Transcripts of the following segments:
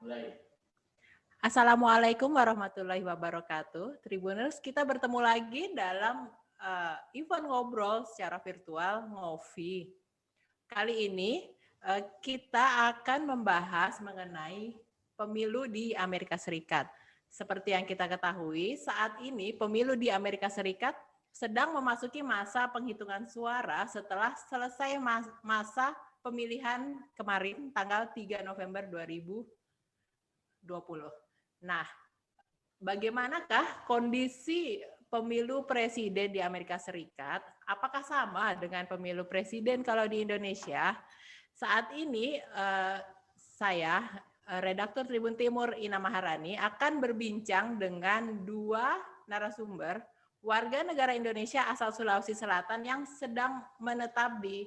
Mulai. Assalamualaikum warahmatullahi wabarakatuh. Tribuners, kita bertemu lagi dalam event ngobrol secara virtual Ngopi. Kali ini kita akan membahas mengenai pemilu di Amerika Serikat. Seperti yang kita ketahui, saat ini pemilu di Amerika Serikat sedang memasuki masa penghitungan suara setelah selesai masa pemilihan kemarin tanggal 3 November 2020. Nah, bagaimanakah kondisi pemilu presiden di Amerika Serikat? Apakah sama dengan pemilu presiden kalau di Indonesia? Saat ini saya, redaktur Tribun Timur Ina Maharani, akan berbincang dengan dua narasumber warga negara Indonesia asal Sulawesi Selatan yang sedang menetap di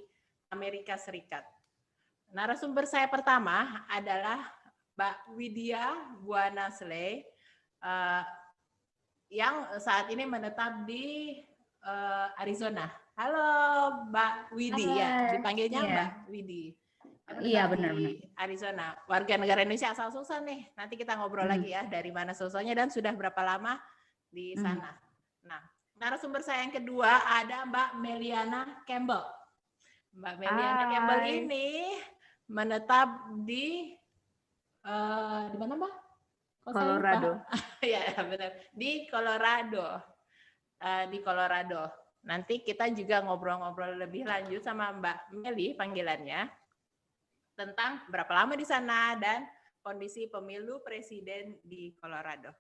Amerika Serikat. Narasumber saya pertama adalah Mbak Widya Buanasle yang saat ini menetap di Arizona. Halo Mbak Widi. Ya, dipanggilnya Mbak Widi. Iya, benar. Di Arizona. Warga negara Indonesia asal Sulsel nih. Nanti kita ngobrol lagi ya dari mana Sulselnya dan sudah berapa lama di sana. Nah, narasumber saya yang kedua ada Mbak Meliana Campbell. Mbak Meliana Campbell ini menetap di mana Mbak? Colorado. Ya benar, di Colorado. Di Colorado. Nanti kita juga ngobrol-ngobrol lebih lanjut sama Mbak Meli panggilannya tentang berapa lama di sana dan kondisi pemilu presiden di Colorado.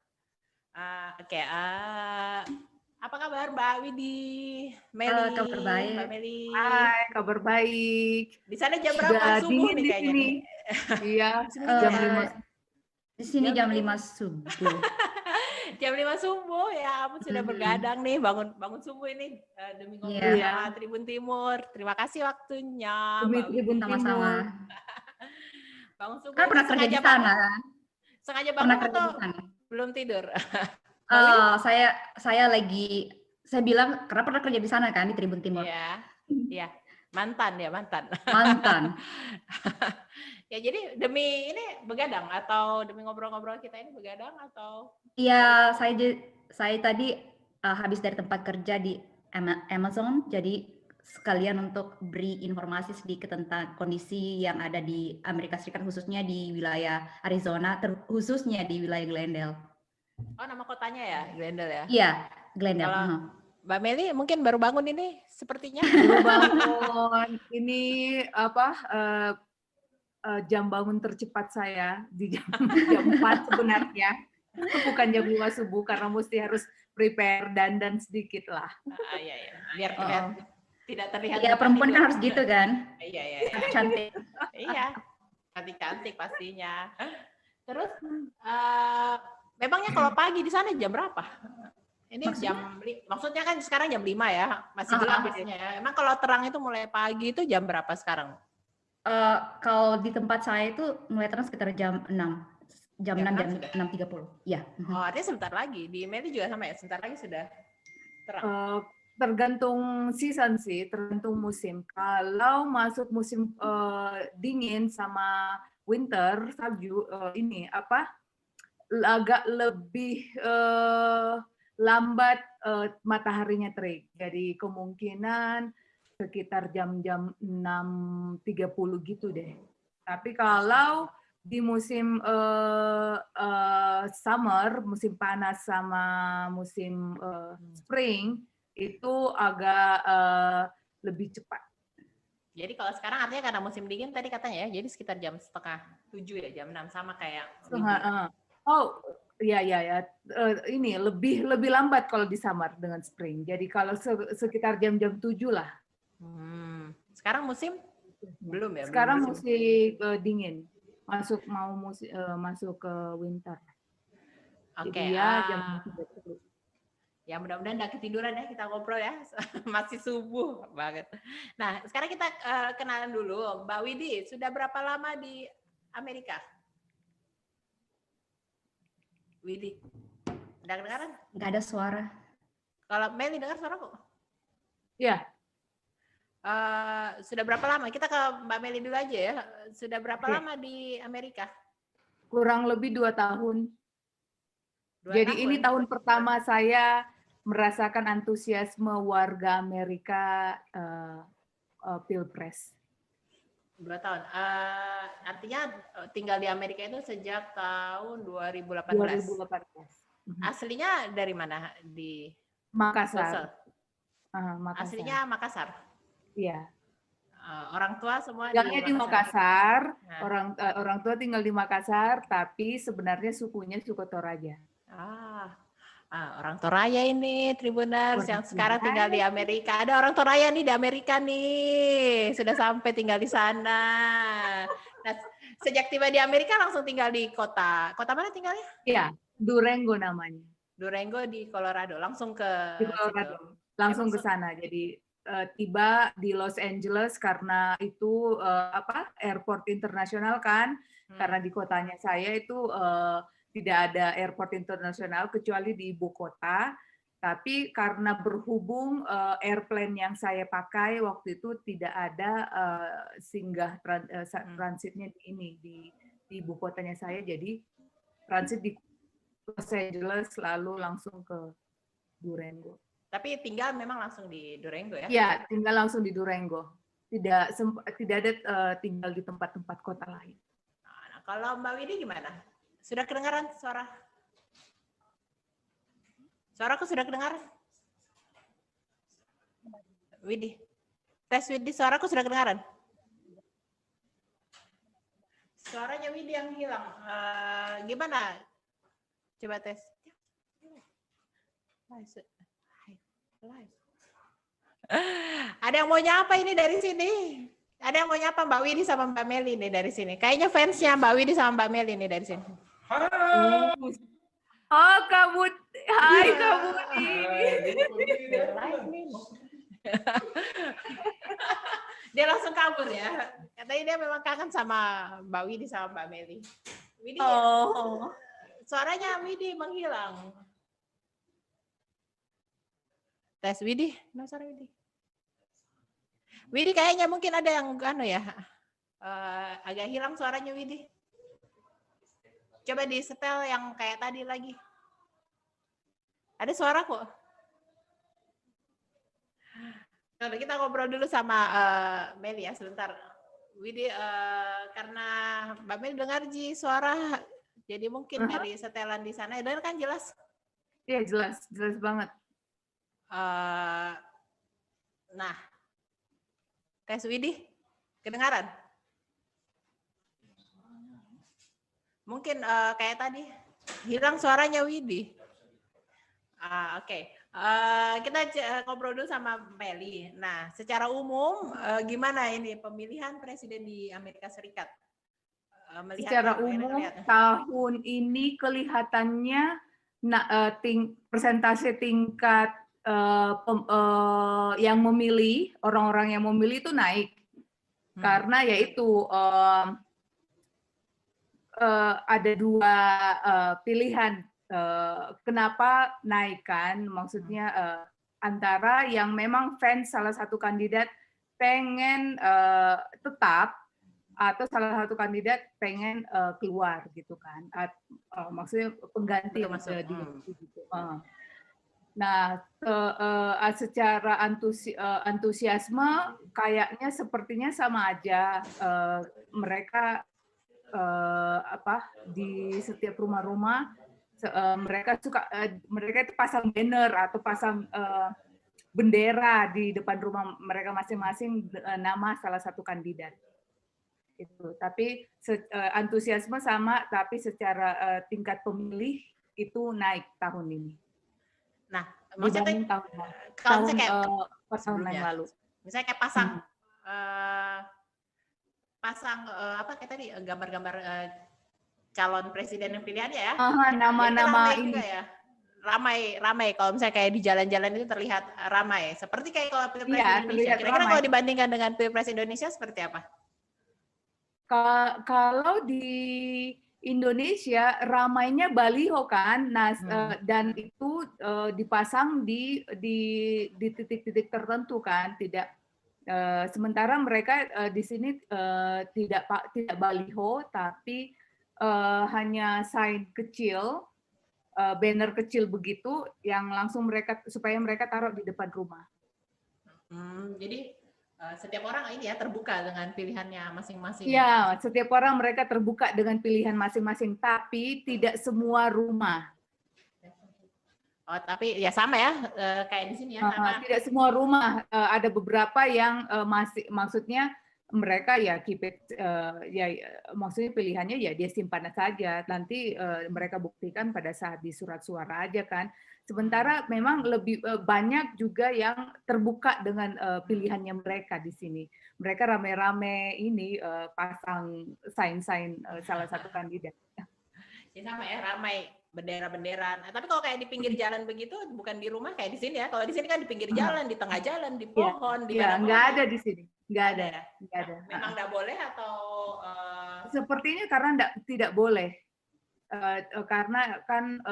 Apa kabar Mbak Widi? Meli? Kabar baik. Mbak Meli. Hai, kabar baik. Di sana jam berapa subuh nih kayaknya? Iya, jam 5. Di sini jam 5 subuh. Jam 5 subuh ya, ampun sudah bergadang nih, bangun subuh ini demi ngobrol sama Tribun Timur. Terima kasih waktunya. Demi Tribun Timur. Bangun subuh. Kan pernah kerja di sana kan? Sengaja bangun atau belum tidur? Saya bilang karena pernah kerja di sana kan di Tribun Timur. Iya. Mantan. Ya jadi demi ini begadang atau demi ngobrol-ngobrol kita ini begadang atau? Iya, saya tadi habis dari tempat kerja di Amazon, jadi sekalian untuk beri informasi sedikit tentang kondisi yang ada di Amerika Serikat, khususnya di wilayah Arizona, khususnya di wilayah Glendale. Oh, nama kotanya ya, Glendale ya? Iya, Glendale. Kalau Mbak Meli mungkin baru bangun ini sepertinya. Baru bangun. Ini jam bangun tercepat saya di jam 4 sebenarnya. Bukan jam 5 subuh karena mesti harus prepare dandan sedikit lah. Iya. Biar tidak terlihat. Iya, perempuan kan harus gitu kan. Iya. Cantik. Iya. Cantik pastinya. Terus memangnya kalau pagi di sana jam berapa? Ini maksudnya kan sekarang jam 5 ya, masih gelap biasanya ya. Emang kalau terang itu mulai pagi itu jam berapa sekarang? Kalau di tempat saya itu mulai terang sekitar jam 6. Jam 6.30. Iya. Oh, artinya sebentar lagi. Di Meli juga sama ya, sebentar lagi sudah terang. Tergantung season sih, tergantung musim. Kalau masuk musim dingin sama winter, salju, agak lebih lambat mataharinya terik. Jadi kemungkinan sekitar jam-jam 6.30 gitu deh. Tapi kalau di musim summer, musim panas sama musim spring, itu agak lebih cepat. Jadi kalau sekarang artinya karena musim dingin tadi katanya ya, jadi sekitar jam 6:30 ya, jam 6 sama kayak. Oh, iya. Ini lebih lambat kalau di summer dengan spring. Jadi kalau sekitar jam-jam 7 lah. Sekarang musim belum ya? Sekarang musim dingin. Masuk ke winter. Oke. Ya jam 30. Ya mudah-mudahan nggak ketiduran ya, kita ngobrol ya. Masih subuh banget. Nah, sekarang kita kenalan dulu. Mbak Widi, sudah berapa lama di Amerika? Widi, udah kedengaran? Nggak ada suara. Kalau Meli dengar suara kok? Ya. Sudah berapa lama? Kita ke Mbak Meli dulu aja ya. Sudah berapa lama di Amerika? Kurang lebih 2 tahun. 2 Jadi tahun? ini tahun pertama saya merasakan antusiasme warga Amerika Pilpres. 2 tahun. Artinya tinggal di Amerika itu sejak tahun 2018. 2018. Aslinya dari mana? Di Makassar. Makassar. Aslinya Makassar. Iya. Orang tua semua tinggalnya di Makassar. Nah. Orang tua tinggal di Makassar, tapi sebenarnya sukunya suku Toraja. Orang Toraja ini Tribuners yang sekarang tinggal di Amerika. Ada orang Toraja nih di Amerika nih, sudah sampai tinggal di sana. Nah, sejak tiba di Amerika langsung tinggal di kota mana tinggalnya? Iya, Durango namanya. Durango di Colorado, langsung ke di Colorado. Langsung ke sana. Jadi tiba di Los Angeles karena itu airport internasional kan, karena di kotanya saya itu tidak ada airport internasional kecuali di ibu kota. Tapi karena berhubung airplane yang saya pakai waktu itu tidak ada singgah transitnya di ibu kotanya saya, jadi transit di Los Angeles lalu langsung ke Durango. Tapi tinggal memang langsung di Durango ya? Iya, tinggal langsung di Durango. Tidak ada tinggal di tempat-tempat kota lain. Nah, kalau Mbak Widi gimana? Sudah kedengaran suara? Suaraku sudah kedengaran? Widi. Tes Widi, suaraku sudah kedengaran? Suaranya Widi yang hilang. Gimana? Coba tes. Ada yang mau nyapa ini dari sini? Ada yang mau nyapa Mbak Widi sama Mbak Meli nih dari sini? Kayaknya fansnya Mbak Widi sama Mbak Meli nih dari sini. Halo. Oh, kamu. Hai, kamu Dia langsung kabur ya. Katanya dia memang kangen sama Mbak Widi sama Mbak Meli. Widi, suaranya Widi menghilang. Tes Widi, no suara Widi. Widi kayaknya mungkin ada yang agak hilang suaranya Widi. Coba di setel yang kayak tadi lagi. Ada suara kok. Nah, kita ngobrol dulu sama Meli ya sebentar. Widi, karena Mbak Meli dengar suara, jadi mungkin dari setelan di sana. Dengar kan jelas? Iya, jelas banget. Nah, tes Widi, kedengaran? Mungkin kayak tadi, hilang suaranya Widi. Oke. Kita ngobrol dulu sama Meli. Nah, secara umum gimana ini pemilihan presiden di Amerika Serikat? Secara umum tahun ini kelihatannya persentase tingkat yang memilih, orang-orang yang memilih itu naik. Karena yaitu ada dua pilihan. Kenapa naikkan? Maksudnya antara yang memang fans salah satu kandidat pengen tetap, atau salah satu kandidat pengen keluar gitu kan. Maksudnya pengganti gitu. Nah, secara antusiasme kayaknya sepertinya sama aja. Mereka di setiap rumah-rumah mereka itu pasang banner atau pasang bendera di depan rumah mereka masing-masing nama salah satu kandidat. Itu. Tapi antusiasme sama, tapi secara tingkat pemilih itu naik tahun ini. Nah, maksudnya tahun yang lalu. Misalnya kayak pasang apa kayak tadi gambar-gambar calon presiden yang pilihannya ya. Nama-nama ini ya. Ramai kalau misalnya kayak di jalan-jalan itu terlihat ramai. Seperti kayak kalau Pilpres Indonesia. Kira-kira kalau dibandingkan dengan Pilpres Indonesia seperti apa? Kalau di Indonesia ramainya baliho kan, dan itu dipasang di titik-titik tertentu kan, tidak. Sementara mereka di sini tidak baliho, tapi hanya sign kecil, banner kecil begitu yang langsung supaya mereka taruh di depan rumah. Jadi setiap orang ini ya terbuka dengan pilihannya masing-masing. Iya, setiap orang mereka terbuka dengan pilihan masing-masing, tapi tidak semua rumah. Oh, tapi ya sama ya, kayak di sini ya sama. Tidak semua rumah, ada beberapa yang masih, maksudnya mereka ya keep it, ya maksudnya pilihannya ya dia simpan saja, nanti mereka buktikan pada saat di surat suara aja kan. Sementara memang lebih banyak juga yang terbuka dengan pilihannya mereka di sini. Mereka rame-rame ini pasang sign-sign salah satu kandidat. Ya sama ya, ramai bendera-benderan. Nah, tapi kalau kayak di pinggir jalan begitu, bukan di rumah kayak di sini ya. Kalau di sini kan di pinggir jalan, di tengah jalan, di pohon, di mana-mana. Nggak ada di sini. Nggak ada. Nggak ada. Memang nggak boleh atau? Sepertinya karena tidak boleh. Karena kan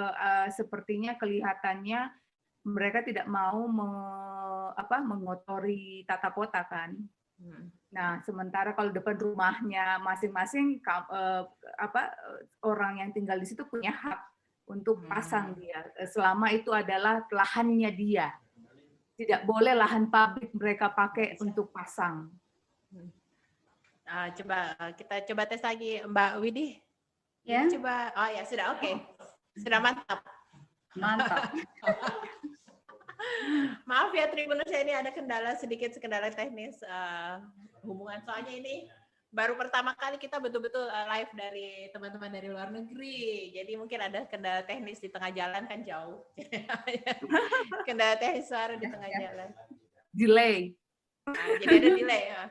sepertinya kelihatannya mereka tidak mau mengotori tata kota kan. Nah, sementara kalau depan rumahnya masing-masing orang yang tinggal di situ punya hak untuk pasang dia, selama itu adalah lahannya dia. Tidak boleh lahan publik mereka pakai untuk pasang. Kita coba tes lagi Mbak Widi. Ya. Coba. Oh ya sudah, oke. Sudah mantap. Mantap. Maaf ya Tribuners, ini ada kendala teknis hubungan, soalnya ini baru pertama kali kita betul-betul live dari teman-teman dari luar negeri, jadi mungkin ada kendala teknis di tengah jalan kan jauh. Kendala teknis suara di tengah jalan. Delay. Jadi ada delay ya.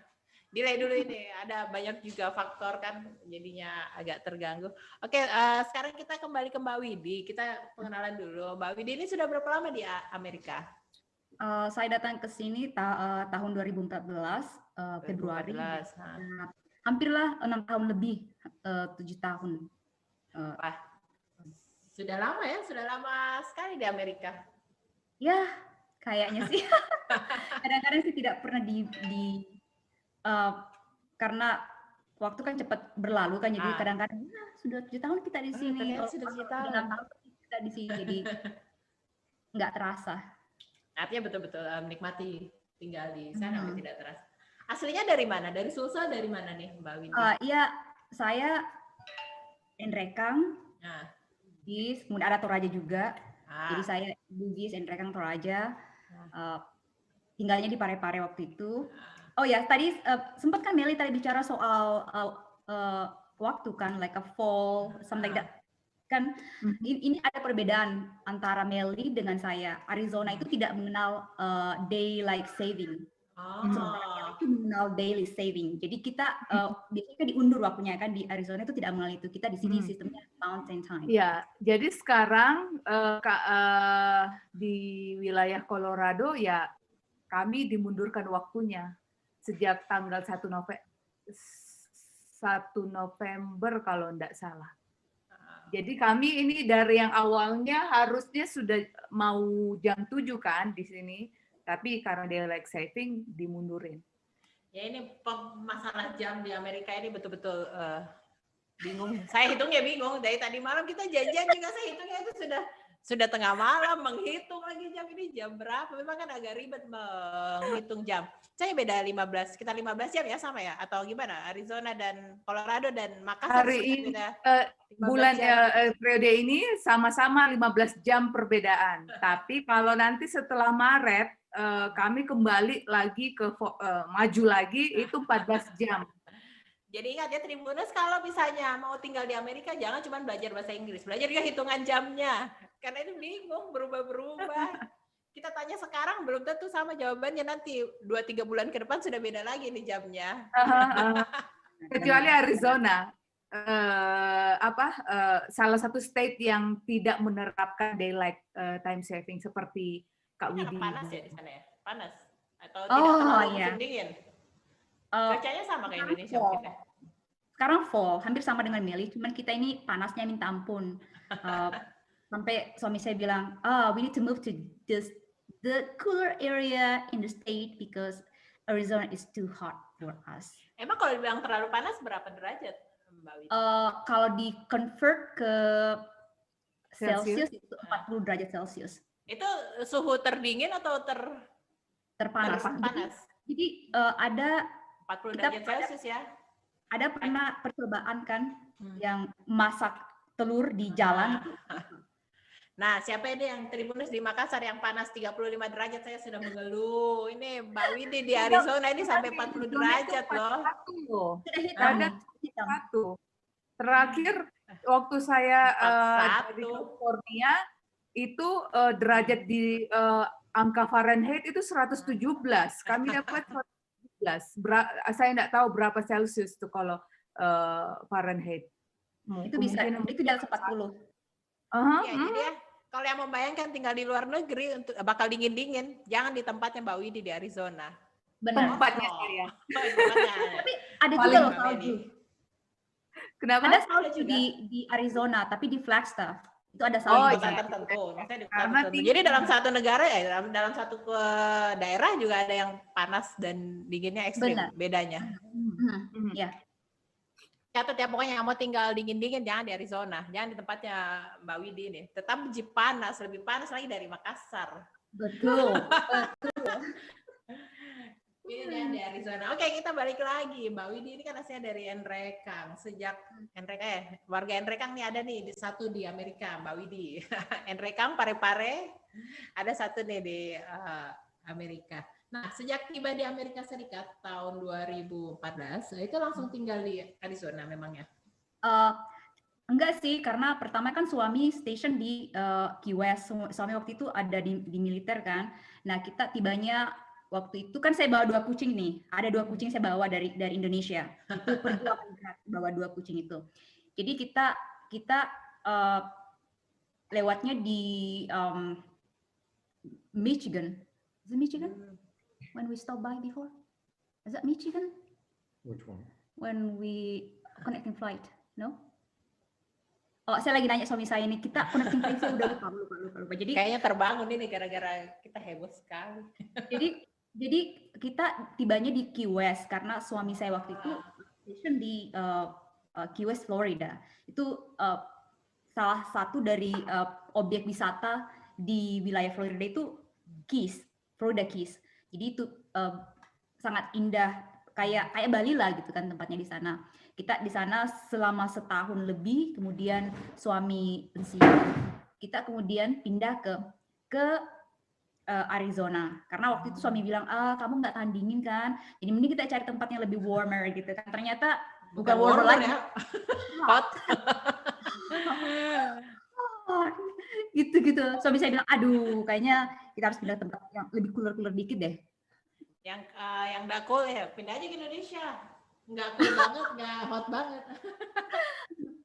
Delay dulu ini, ada banyak juga faktor kan, jadinya agak terganggu. Oke, sekarang kita kembali ke Mbak Widi. Kita pengenalan dulu. Mbak Widi ini sudah berapa lama di Amerika? Saya datang ke sini tahun 2014, Februari. 2014. Hampirlah 6 tahun lebih, 7 tahun. Wah, sudah lama ya, sudah lama sekali di Amerika. Ya, kayaknya sih. Kadang-kadang sih tidak pernah karena waktu kan cepat berlalu kan, jadi kadang-kadang sudah 7 tahun kita di sini, sudah 7 tahun kita di sini, jadi nggak terasa. Artinya betul-betul menikmati tinggal di sana, tidak terasa. Aslinya dari mana? Dari Sulsel, dari mana nih Mbak Widi? Iya, saya Enrekang, Bugis, kemudian ada Toraja juga. Jadi saya Bugis, Enrekang, Toraja. Tinggalnya di Parepare waktu itu. Oh ya, tadi sempat kan Meli tadi bicara soal waktu kan, like a fall, something like that. Kan ini ada perbedaan antara Meli dengan saya. Arizona itu tidak mengenal daylight saving. Sementara Meli itu mengenal daily saving. Jadi kita biasanya diundur waktunya kan, di Arizona itu tidak mengenal itu. Kita di sini sistemnya mountain time. Ya, jadi sekarang di wilayah Colorado ya kami dimundurkan waktunya sejak tanggal 1 November kalau tidak salah. Jadi kami ini dari yang awalnya harusnya sudah mau jam 7 kan di sini, tapi karena daylight saving dimundurin. Ya ini masalah jam di Amerika ini betul-betul bingung. Saya hitungnya bingung, dari tadi malam kita janjian juga saya hitungnya itu sudah tengah malam, menghitung lagi jam ini jam berapa. Memang kan agak ribet menghitung jam. Saya beda 15, kita 15 jam ya sama ya? Atau gimana? Arizona dan Colorado dan Makassar hari ini beda bulan periode ini sama-sama 15 jam perbedaan. Tapi kalau nanti setelah Maret kami kembali lagi ke maju lagi itu 14 jam. Jadi ingat ya Tribuners, kalau misalnya mau tinggal di Amerika jangan cuma belajar bahasa Inggris, belajar juga hitungan jamnya. Karena ini bingung, berubah-berubah. Kita tanya sekarang belum tentu sama jawabannya, nanti 2-3 bulan ke depan sudah beda lagi nih jamnya. Kecuali Arizona. Salah satu state yang tidak menerapkan daylight time saving seperti Kak Widi. Panas ya di sana ya? Panas? Atau tidak terlalu musim dingin? Cuacanya sama kayak Indonesia mungkin ya? Sekarang fall, hampir sama dengan Meli, cuman kita ini panasnya minta ampun. Sampai suami saya bilang, we need to move to the cooler area in the state because Arizona is too hot for us. Emang kalau dibilang terlalu panas berapa derajat, Mbak Widi? Kalau di convert ke Celsius? Celsius itu 40 derajat Celsius. Itu suhu terdingin atau Terpanas. panas? Jadi ada 40 kita derajat Celcius ya? ada pernah percobaan kan yang masak telur di jalan. Nah, siapa ini yang Tribunus di Makassar yang panas 35 derajat, saya sudah mengeluh. Ini Mbak Widi di Arizona ini sampai 40 derajat loh. Sudah hitam. Terakhir waktu saya di California itu derajat di angka Fahrenheit itu 117. Kami dapat 117. Saya tidak tahu berapa Celsius itu kalau Fahrenheit. Itu bisa, itu di atas 40. Ya, jadi ya, kalau yang membayangkan tinggal di luar negeri untuk bakal dingin-dingin, jangan di tempatnya Mbak Widi di Arizona. Benar. Tempatnya saya. Tapi ada juga loh salju. Kenapa? Ada salju di Arizona, tapi di Flagstaff. Itu ada salju. Tertentu. Jadi dalam satu negara ya, dalam satu daerah juga ada yang panas dan dinginnya ekstrim. Benar. Bedanya. Ya. Catat ya, pokoknya yang mau tinggal dingin-dingin jangan di Arizona, jangan di tempatnya Mbak Widi nih. Tetap panas, lebih panas lagi dari Makassar. Betul. Ini jangan di Arizona. Oke, kita balik lagi. Mbak Widi ini kan asalnya dari Enrekang. Sejak warga Enrekang nih ada nih satu di Amerika, Mbak Widi. Enrekang Parepare ada satu nih di Amerika. Nah, sejak tiba di Amerika Serikat tahun 2014, itu langsung tinggal di Arizona memangnya? Enggak sih, karena pertama kan suami station di Key West. Suami waktu itu ada di militer kan. Nah, kita tibanya waktu itu kan saya bawa 2 kucing nih. Ada 2 kucing saya bawa dari Indonesia. Itu perjuangan berat bawa 2 kucing itu. Jadi kita lewatnya di Michigan. Is it Michigan? When we stop by before? Is that Michigan? Which one? When we connecting flight, no? Oh, saya lagi nanya suami saya ini, kita connecting flight saya udah lupa. Jadi kayaknya terbangun ini gara-gara kita heboh sekali. Jadi kita tibanya di Key West karena suami saya waktu itu station di Key West, Florida. Itu salah satu dari objek wisata di wilayah Florida itu Keys, Florida Keys. Jadi itu sangat indah, kayak Bali lah gitu kan tempatnya di sana. Kita di sana selama setahun lebih, kemudian suami pensiun, kita kemudian pindah ke Arizona. Karena waktu itu suami bilang, kamu nggak tahan dingin kan, jadi mending kita cari tempat yang lebih warmer gitu kan. Ternyata bukan warmer lagi, ya. Hot. gitu. Suami saya bilang, aduh, kayaknya kita harus pindah tempat yang lebih cooler dikit deh. Yang nggak cool ya, pindah aja ke Indonesia. Nggak cool banget, nggak hot banget.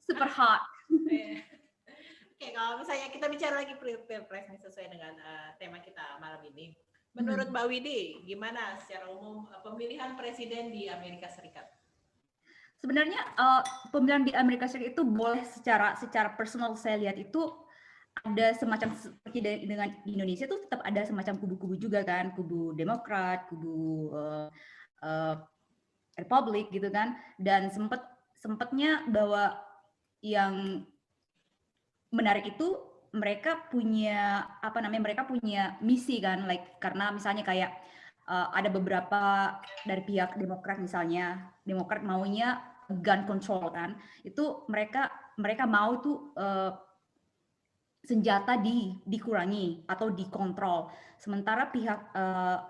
Super hot. Oke, kalau misalnya kita bicara lagi Pilpres sesuai dengan tema kita malam ini. Menurut Mbak Widi, gimana secara umum pemilihan presiden di Amerika Serikat? Sebenarnya pemilihan di Amerika Serikat itu boleh secara personal saya lihat itu ada semacam seperti dengan Indonesia tuh tetap ada semacam kubu-kubu juga kan, kubu Demokrat, kubu Republik gitu kan, dan sempatnya bahwa yang menarik itu mereka punya mereka punya misi kan, karena misalnya kayak ada beberapa dari pihak Demokrat misalnya, Demokrat maunya gun control kan, itu mereka mau tuh senjata dikurangi atau dikontrol. Sementara pihak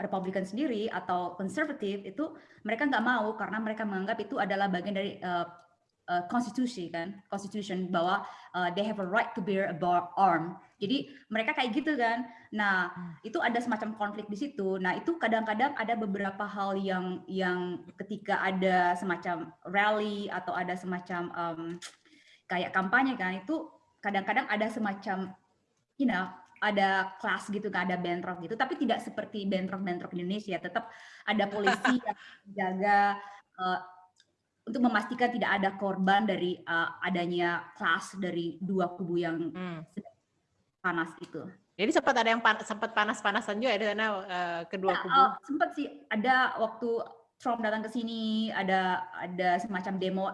Republikan sendiri atau konservatif itu mereka nggak mau karena mereka menganggap itu adalah bagian dari Constitution bahwa they have a right to bear a arm. Jadi mereka kayak gitu kan. Nah, itu ada semacam konflik di situ. Nah, itu kadang-kadang ada beberapa hal yang ketika ada semacam rally atau ada semacam kayak kampanye kan, itu kadang-kadang ada semacam ada kelas gitu kan, ada bentrok gitu, tapi tidak seperti bentrok Indonesia. Tetap ada polisi yang menjaga untuk memastikan tidak ada korban dari adanya kelas dari dua kubu yang panas itu. Jadi sempat ada yang sempat panas-panasan juga di sana kedua kubu. Sempat sih, ada waktu Trump datang ke sini, ada semacam demo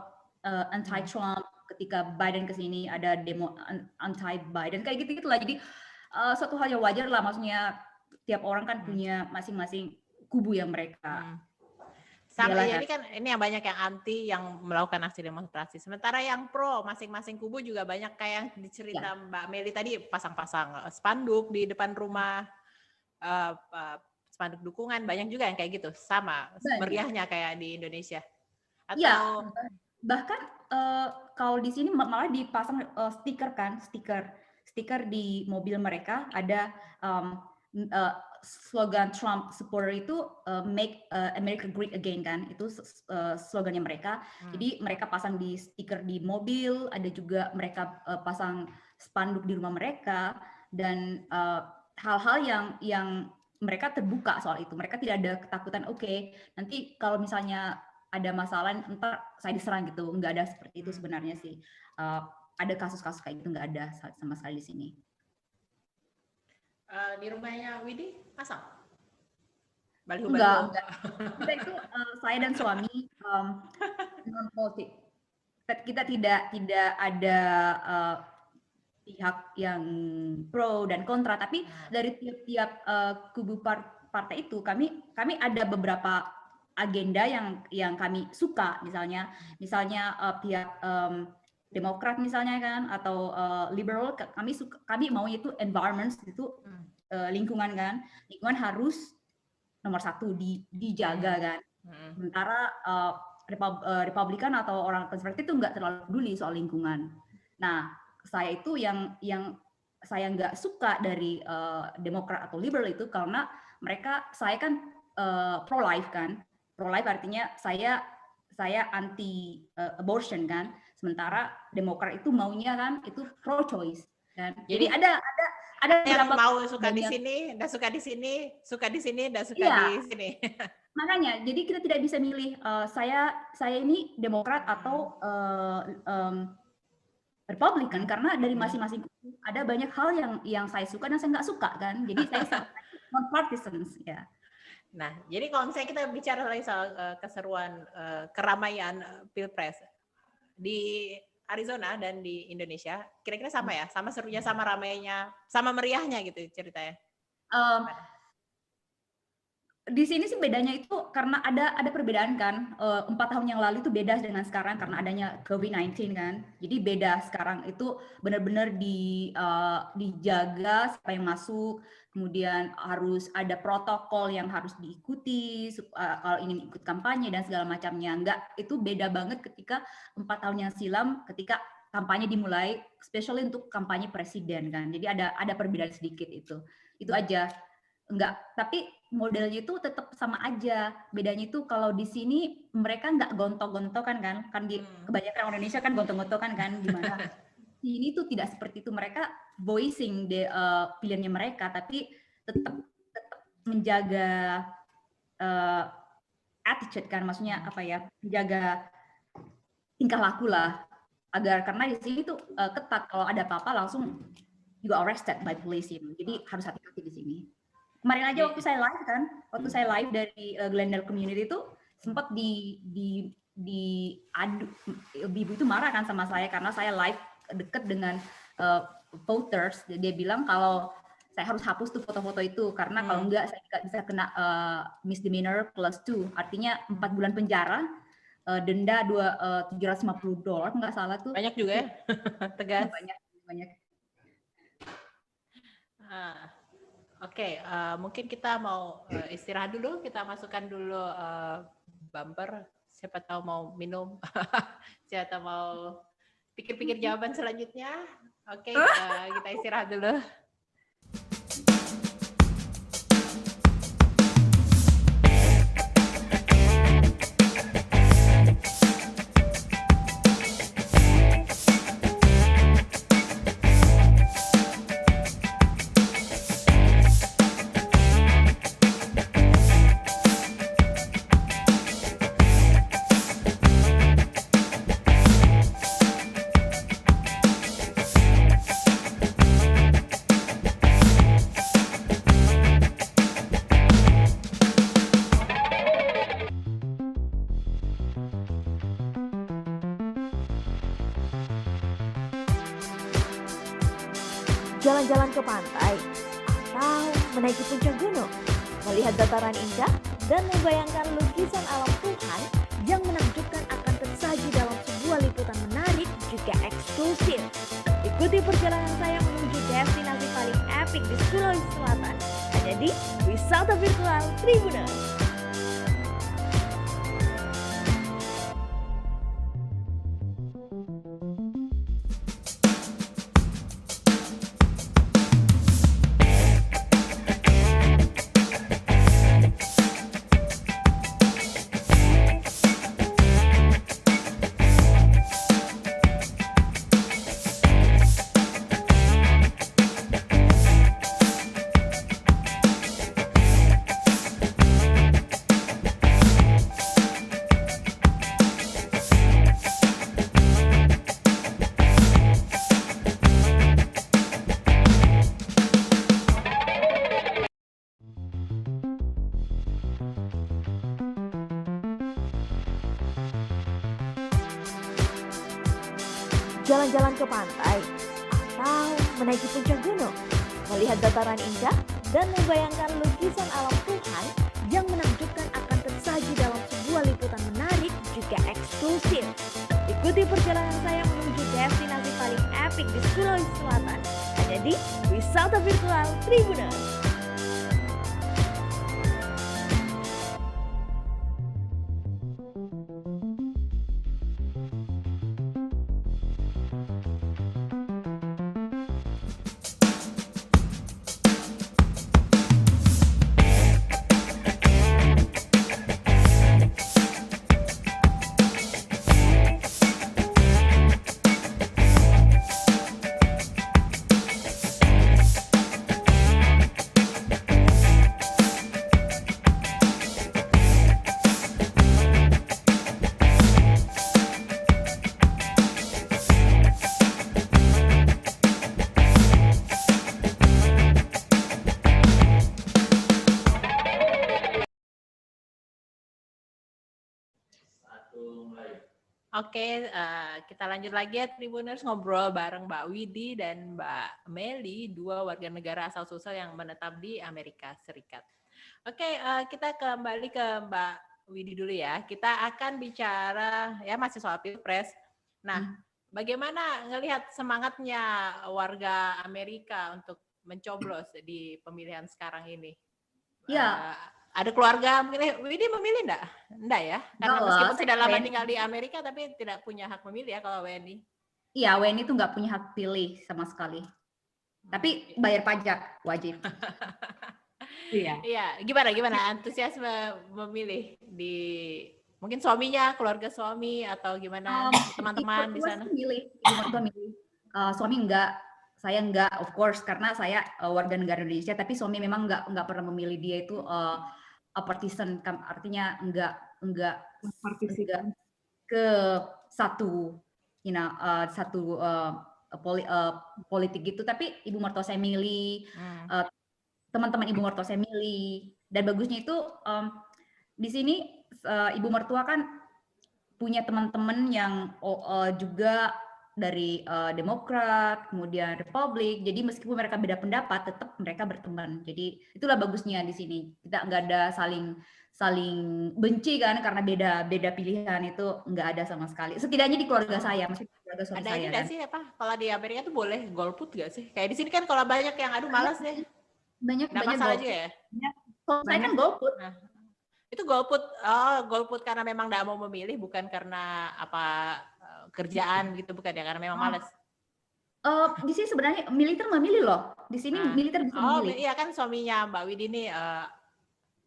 anti-Trump, ketika Biden ke sini ada demo anti-Biden, kayak gitu lah. Jadi suatu hal yang wajar lah, maksudnya tiap orang kan punya masing-masing kubu yang mereka. Sama ya, ini yang banyak yang anti yang melakukan aksi demonstrasi. Sementara yang pro masing-masing kubu juga banyak, kayak yang dicerita Mbak Meli tadi, pasang-pasang spanduk di depan rumah, spanduk dukungan, banyak juga yang kayak gitu. Sama meriahnya kayak di Indonesia. Atau bahkan kalau di sini malah dipasang stiker di mobil mereka, ada slogan Trump supporter itu make America great again kan, itu slogannya mereka. Jadi mereka pasang di stiker di mobil, ada juga mereka pasang spanduk di rumah mereka, dan hal-hal yang mereka terbuka soal itu. Mereka tidak ada ketakutan, oke, nanti kalau misalnya ada masalah ntar saya diserang gitu. Nggak ada seperti itu sebenarnya sih. Ada kasus-kasus kayak gitu nggak ada sama sekali di sini. Di rumahnya Widi pasang? Enggak. Kita itu saya dan suami non politik. Kita tidak ada pihak yang pro dan kontra, tapi dari tiap-tiap kubu partai itu kami ada beberapa agenda yang kami suka, misalnya pihak Demokrat misalnya kan, atau liberal, kami maunya itu environment, itu lingkungan kan, lingkungan harus nomor satu dijaga kan. Sementara Republikan atau orang konservatif itu nggak terlalu peduli soal lingkungan. Nah, saya itu yang saya nggak suka dari Demokrat atau liberal itu, karena saya kan pro life kan. Pro life artinya saya anti abortion kan. Sementara Demokrat itu maunya kan itu pro choice kan. Jadi ada yang mau suka di sini, dan suka di sini, suka di sini, dan suka di sini. Makanya, jadi kita tidak bisa milih saya ini Demokrat atau Republikan, karena dari masing-masing ada banyak hal yang saya suka dan saya nggak suka kan. Jadi saya non-partisan ya. Nah, jadi kalau misalnya kita bicara lagi soal keseruan keramaian Pilpres di Arizona dan di Indonesia, kira-kira sama ya? Sama serunya, sama ramainya, sama meriahnya gitu ceritanya? Di sini sih bedanya itu karena ada perbedaan kan. 4 tahun yang lalu itu beda dengan sekarang karena adanya COVID-19 kan. Jadi beda sekarang itu benar-benar dijaga siapa yang masuk, kemudian harus ada protokol yang harus diikuti kalau ingin ikut kampanye dan segala macamnya. Enggak, itu beda banget ketika 4 tahun yang silam ketika kampanye dimulai, especially untuk kampanye presiden kan. Jadi ada perbedaan sedikit itu. Itu aja. Enggak, tapi modelnya itu tetap sama aja. Bedanya itu kalau di sini mereka nggak gontok-gontokan kan di kebanyakan orang Indonesia kan gontok-gontokan kan, gimana. Ini tuh tidak seperti itu, mereka voicing pilihannya mereka, tapi tetap menjaga attitude kan, maksudnya apa ya, menjaga tingkah laku lah, agar karena di sini tuh ketat, kalau ada apa-apa langsung you arrested by police, jadi harus hati-hati di sini. Kemarin aja waktu saya live dari Glendale Community itu sempat diadu, ibu itu marah kan sama saya karena saya live dekat dengan voters. Dia bilang kalau saya harus hapus tuh foto-foto itu karena kalau enggak saya nggak bisa kena misdemeanor +2, artinya 4 bulan penjara, denda $750 nggak salah tuh. Banyak juga ya, tegas. Banyak. Oke, mungkin kita mau istirahat dulu, kita masukkan dulu bumper, siapa tahu mau minum, siapa tahu mau pikir-pikir jawaban selanjutnya. Oke, kita istirahat dulu. jalan-jalan ke pantai, atau menaiki puncak gunung, melihat dataran indah, dan membayangkan lukisan alam Tuhan yang menakjubkan akan tersaji dalam sebuah liputan menarik juga eksklusif. Ikuti perjalanan saya menuju destinasi paling epik di Sulawesi Selatan, hanya di Wisata Virtual Tribuners. Jalan-jalan ke pantai, atau menaiki puncak gunung, melihat dataran indah, dan membayangkan lukisan alam Tuhan yang menakjubkan akan tersaji dalam sebuah liputan menarik juga eksklusif. Ikuti perjalanan saya menuju destinasi paling epik di Sulawesi Selatan, hanya di Wisata Virtual Tribuners. Oke, kita lanjut lagi ya Tribuners, ngobrol bareng Mbak Widi dan Mbak Meli, dua warga negara asal Sulsel yang menetap di Amerika Serikat. Oke, kita kembali ke Mbak Widi dulu ya. Kita akan bicara ya masih soal Pilpres. Nah, bagaimana ngelihat semangatnya warga Amerika untuk mencoblos di pemilihan sekarang ini? Ya. Ada keluarga memilih, Widi memilih enggak? Enggak ya? Karena meskipun sudah lama WNI tinggal di Amerika tapi tidak punya hak memilih ya kalau WNI. Iya, WNI itu nggak punya hak pilih sama sekali. Tapi bayar pajak wajib. Iya. Iya, gimana antusiasme memilih di mungkin suaminya, keluarga suami atau gimana teman-teman di sana? Ibu mertua milih. Suami enggak, saya enggak, of course, karena saya warga negara Indonesia. Tapi suami memang enggak pernah memilih. Dia itu partisan, artinya enggak ke satu, politik gitu. Tapi ibu mertua saya milih, teman-teman ibu mertua saya milih. Dan bagusnya itu di sini ibu mertua kan punya teman-teman yang juga dari Demokrat, kemudian Republik. Jadi meskipun mereka beda pendapat, tetap mereka berteman. Jadi itulah bagusnya di sini. Kita nggak ada saling benci kan karena beda pilihan, itu nggak ada sama sekali. Setidaknya di keluarga saya, maksudnya keluarga suami ada saya. Ada ini nggak sih apa? Kalau di Amerika tuh boleh golput nggak sih? Kayak di sini kan kalau banyak yang aduh malas deh. Banyak masalah juga ya. Saya kan golput. Nah, itu golput karena memang nggak mau memilih, bukan karena apa kerjaan gitu, bukan ya, karena memang malas. Di sini sebenarnya militer memilih loh. Di sini militer bisa memilih. Iya kan suaminya Mbak Widi ini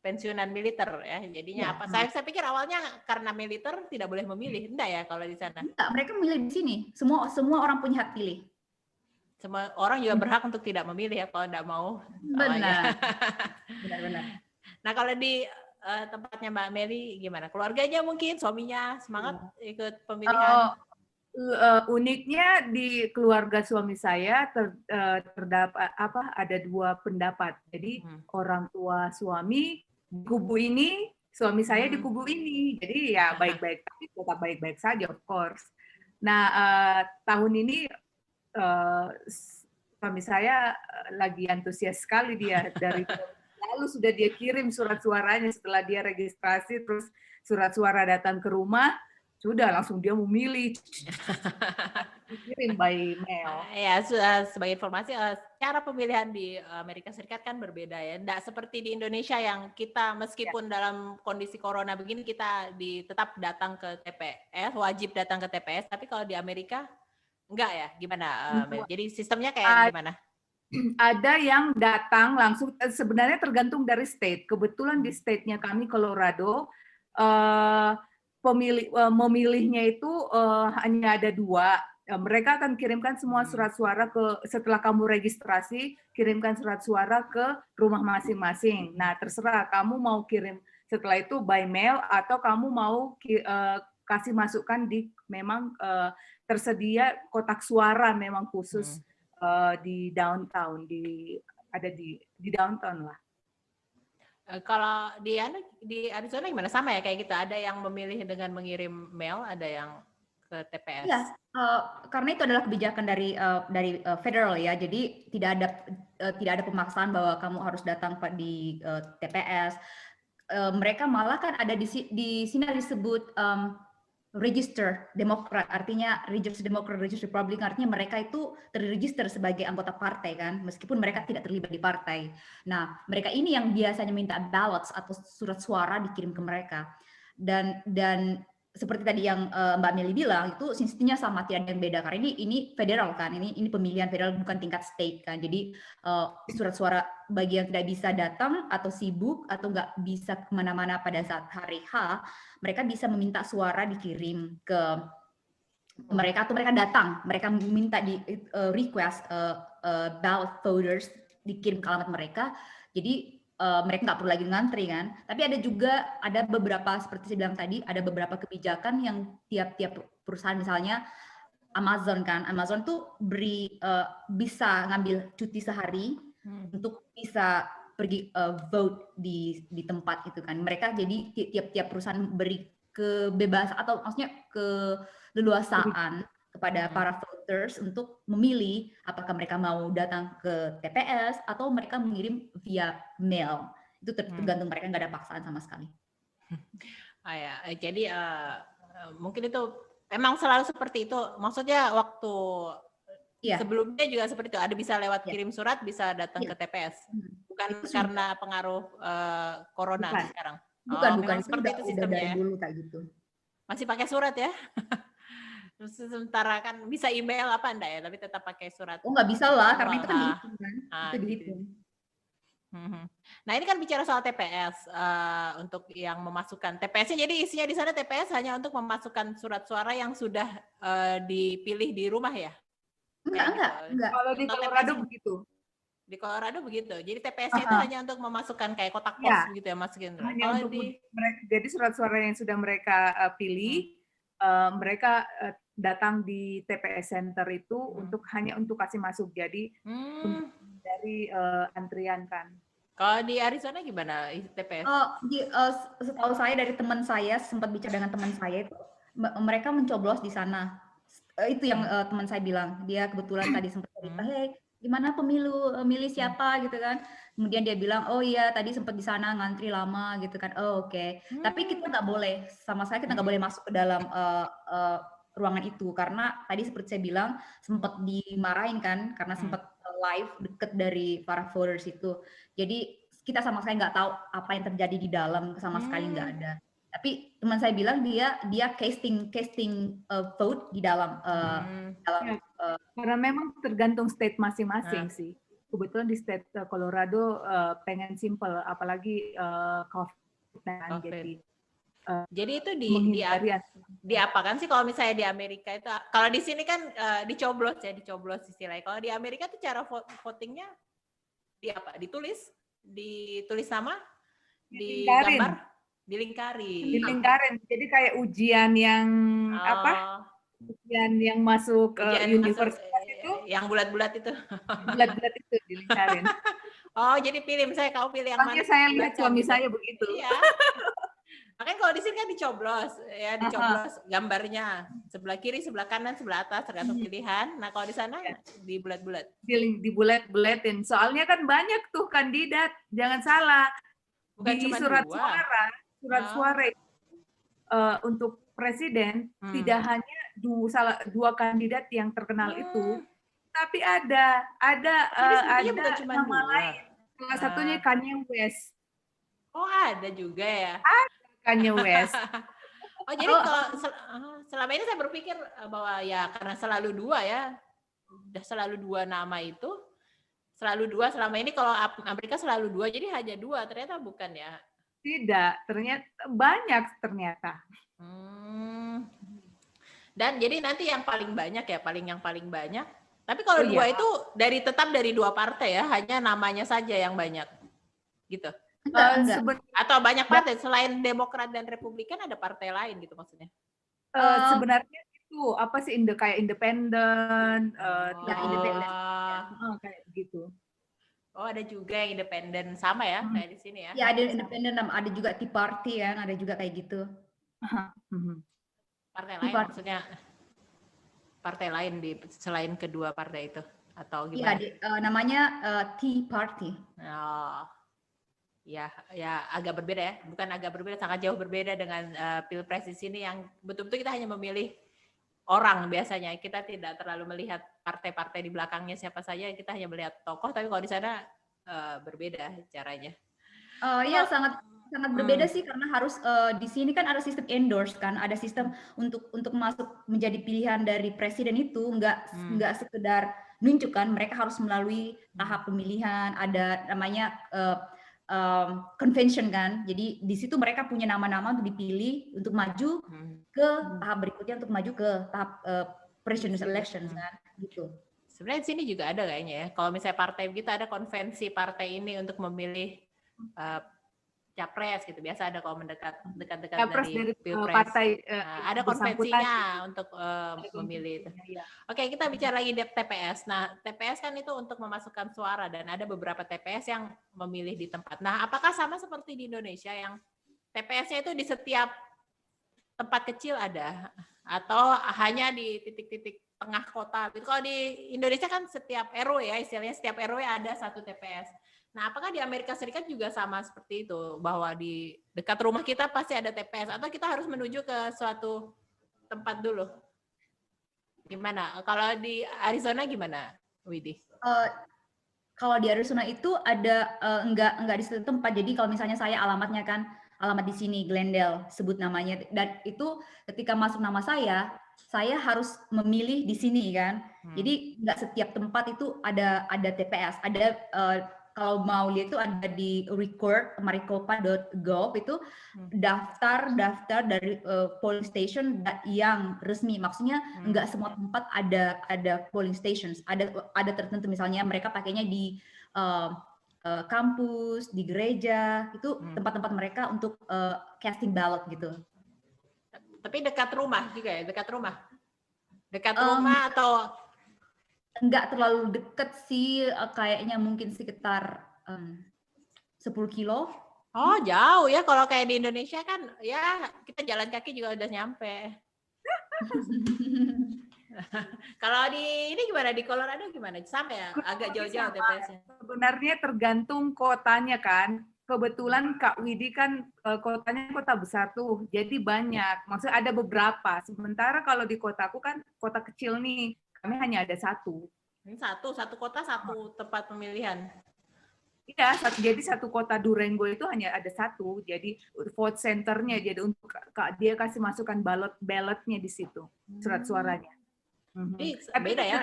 pensiunan militer ya. Jadinya apa? Saya pikir awalnya karena militer tidak boleh memilih. Enggak ya kalau di sana? Enggak, mereka memilih di sini. Semua orang punya hak pilih. Semua orang juga berhak untuk tidak memilih ya kalau enggak mau. Benar. Benar. Nah, kalau di tempatnya Mbak Meli gimana? Keluarganya mungkin, suaminya semangat ikut pemilihan? Uniknya di keluarga suami saya terdapat ada dua pendapat. Jadi orang tua suami di kubu ini, suami saya di kubu ini. Jadi ya baik-baik, tapi tetap baik-baik saja, of course. Nah, tahun ini suami saya lagi antusias sekali dia dari lalu sudah dia kirim surat suaranya setelah dia registrasi, terus surat suara datang ke rumah, sudah langsung dia memilih kirim by mail. Ya, sebagai informasi, cara pemilihan di Amerika Serikat kan berbeda ya. Tidak seperti di Indonesia yang kita meskipun dalam kondisi corona begini kita tetap datang ke TPS, wajib datang ke TPS. Tapi kalau di Amerika enggak ya? Gimana? Jadi sistemnya kayak gimana? Ada yang datang langsung, sebenarnya tergantung dari state. Kebetulan di state-nya kami Colorado, memilihnya itu hanya ada 2. Mereka akan kirimkan semua surat suara setelah kamu registrasi, kirimkan surat suara ke rumah masing-masing. Nah, terserah kamu mau kirim setelah itu by mail atau kamu mau kasih masukan memang tersedia kotak suara memang khusus di downtown, ada di downtown lah. Kalau di Arizona gimana? Sama ya kayak gitu. Ada yang memilih dengan mengirim mail, ada yang ke TPS. Iya, karena itu adalah kebijakan dari federal ya. Jadi tidak ada pemaksaan bahwa kamu harus datang di TPS. Mereka malah kan ada di sini disebut register Demokrat, artinya register Demokrat, register Republik, artinya mereka itu terregister sebagai anggota partai kan, meskipun mereka tidak terlibat di partai. Nah, mereka ini yang biasanya minta ballots atau surat suara dikirim ke mereka. Dan seperti tadi yang Mbak Meli bilang, itu sistemnya sama, tidak ada yang beda karena ini federal kan, ini pemilihan federal bukan tingkat state kan. Jadi surat suara bagi yang tidak bisa datang atau sibuk atau nggak bisa kemana-mana pada saat hari H, mereka bisa meminta suara dikirim ke mereka atau mereka datang, mereka minta di request ballot voters dikirim ke alamat mereka. Jadi mereka nggak perlu lagi ngantri kan. Tapi ada beberapa seperti saya bilang tadi, ada beberapa kebijakan yang tiap-tiap perusahaan, misalnya Amazon kan, Amazon tuh bisa ngambil cuti sehari untuk bisa pergi vote di tempat itu kan. Mereka jadi tiap-tiap perusahaan beri kebebasan atau maksudnya keleluasaan kepada para voters untuk memilih apakah mereka mau datang ke TPS atau mereka mengirim via mail. Itu tergantung mereka, nggak ada paksaan sama sekali. Ya, jadi mungkin itu emang selalu seperti itu. Maksudnya waktu sebelumnya juga seperti itu. Ada bisa lewat kirim surat, bisa datang ke TPS. Bukan itu karena pengaruh corona sekarang. Bukan. Seperti itu sistemnya. Dari dulu kayak gitu. Masih pakai surat ya? Sementara kan bisa email apa enggak ya, tapi tetap pakai surat. Oh nggak bisa lah, karena itu kan dihitung kan. Itu dihitung. Nah ini kan bicara soal TPS untuk yang memasukkan TPS-nya. Jadi isinya di sana TPS hanya untuk memasukkan surat suara yang sudah dipilih di rumah ya? Enggak. Kalau di Colorado begitu. Di Colorado begitu. Jadi TPS-nya itu hanya untuk memasukkan kayak kotak pos gitu ya, masukin. Hanya untuk jadi surat suara yang sudah mereka pilih, mereka datang di TPS Center itu hanya untuk kasih masuk. Jadi dari antrian kan. Kalau di Arizona gimana TPS? Setahu saya dari teman saya, sempat bicara dengan teman saya itu, mereka mencoblos di sana. Itu yang teman saya bilang. Dia kebetulan tadi sempat cerita, hey, gimana milih siapa gitu kan. Kemudian dia bilang, oh iya tadi sempat di sana ngantri lama gitu kan. Oh oke. Tapi kita nggak boleh, sama saya kita nggak boleh masuk ke dalam ruangan itu. Karena tadi seperti saya bilang, sempat dimarahin kan, karena sempat live deket dari para voters itu. Jadi kita sama sekali nggak tahu apa yang terjadi di dalam, sama sekali nggak ada. Tapi teman saya bilang dia casting vote di dalam karena memang tergantung state masing-masing sih. Kebetulan di state Colorado pengen simple, apalagi COVID. Jadi itu diapakan sih kalau misalnya di Amerika itu? Kalau di sini kan dicoblos istilahnya. Kalau di Amerika itu cara votingnya ditulis nama, digambar, dilingkarin. Jadi kayak ujian yang ujian yang masuk universitas itu, yang bulat-bulat itu. Bulat-bulat itu dilingkarin. Oh, jadi pilih, misalnya kamu pilih yang mana? Saya lihat suami saya begitu. Iya. Makanya kalau di sini kan dicoblos, ya dicoblos gambarnya sebelah kiri, sebelah kanan, sebelah atas tergantung pilihan. Nah kalau di sana di bulat-bulat. Di bulet-buletin. Soalnya kan banyak tuh kandidat, jangan salah. Bukan Di cuma surat dua. suara untuk presiden tidak hanya dua kandidat yang terkenal itu, tapi ada bukan cuma nama dua. lain. Salah satunya Kanye West. Oh ada juga ya. Kanye West. Oh jadi kalau selama ini saya berpikir bahwa ya karena selalu dua ya, udah selalu dua nama itu, selalu dua selama ini kalau Amerika selalu dua, jadi hanya dua, ternyata bukan ya? Tidak, ternyata banyak ternyata. Dan jadi nanti yang paling banyak ya, yang paling banyak. Tapi kalau dua itu tetap dari dua partai ya, hanya namanya saja yang banyak, gitu. Enggak. Atau banyak partai selain Demokrat dan Republikan ada partai lain gitu maksudnya? Sebenarnya itu apa sih kayak independen, independen kayak gitu. Oh ada juga yang independen sama ya kayak di sini ya? Ya ada independen, ada juga Tea Party kan, ada juga kayak gitu. Partai lain maksudnya? Partai lain selain kedua partai itu atau gimana? Iya, namanya Tea Party. Oh. Ya agak berbeda ya, bukan agak berbeda, sangat jauh berbeda dengan pilpres di sini yang betul-betul kita hanya memilih orang biasanya, kita tidak terlalu melihat partai-partai di belakangnya siapa saja, kita hanya melihat tokoh, tapi kalau di sana berbeda caranya. Iya sangat berbeda sih karena harus di sini kan ada sistem endorse kan, ada sistem untuk masuk menjadi pilihan dari presiden itu nggak sekedar nunjukkan, mereka harus melalui tahap pemilihan, ada namanya convention kan, jadi di situ mereka punya nama-nama untuk dipilih untuk maju ke tahap berikutnya, untuk maju ke tahap presidential elections kan, gitu. Sebenarnya di sini juga ada kayaknya ya, kalau misalnya partai kita ada konvensi partai ini untuk memilih capres gitu, biasa ada kalau dekat-dekat dari pilpres. Partai, ada konvensinya untuk memilih itu. Oke, kita bicara lagi di TPS. Nah, TPS kan itu untuk memasukkan suara dan ada beberapa TPS yang memilih di tempat. Nah, apakah sama seperti di Indonesia yang TPS-nya itu di setiap tempat kecil ada atau hanya di titik-titik tengah kota? Kalau di Indonesia kan setiap RW ya, istilahnya setiap RW ada satu TPS. Nah, apakah di Amerika Serikat juga sama seperti itu, bahwa di dekat rumah kita pasti ada TPS, atau kita harus menuju ke suatu tempat dulu? Gimana? Kalau di Arizona gimana, Widi? Kalau di Arizona itu ada enggak di satu tempat. Jadi kalau misalnya saya alamatnya kan alamat di sini Glendale, sebut namanya, dan itu ketika masuk nama saya harus memilih di sini kan. Jadi enggak setiap tempat itu ada TPS. Ada kalau mau lihat itu ada di maricopa.gov itu daftar dari polling station yang resmi. Maksudnya enggak semua tempat ada polling stations. Ada tertentu, misalnya mereka pakainya di kampus, di gereja, itu tempat-tempat mereka untuk casting ballot gitu. Tapi dekat rumah juga ya, dekat rumah atau enggak terlalu dekat sih, kayaknya mungkin sekitar 10 kilo. Oh jauh ya, kalau kayak di Indonesia kan ya kita jalan kaki juga udah nyampe. Kalau di ini gimana, di Colorado gimana? Sama ya, agak jauh-jauh TPS-nya. Sebenarnya tergantung kotanya kan. Kebetulan Kak Widi kan kotanya kota besar tuh, jadi banyak. Maksudnya ada beberapa. Sementara kalau di kotaku kan kota kecil nih, kami hanya ada satu. Ini satu kota, satu tempat pemilihan. Iya, jadi satu kota Durango itu hanya ada satu. Jadi vote center-nya, jadi untuk dia kasih masukkan ballotnya di situ, surat suaranya. Tapi beda ya.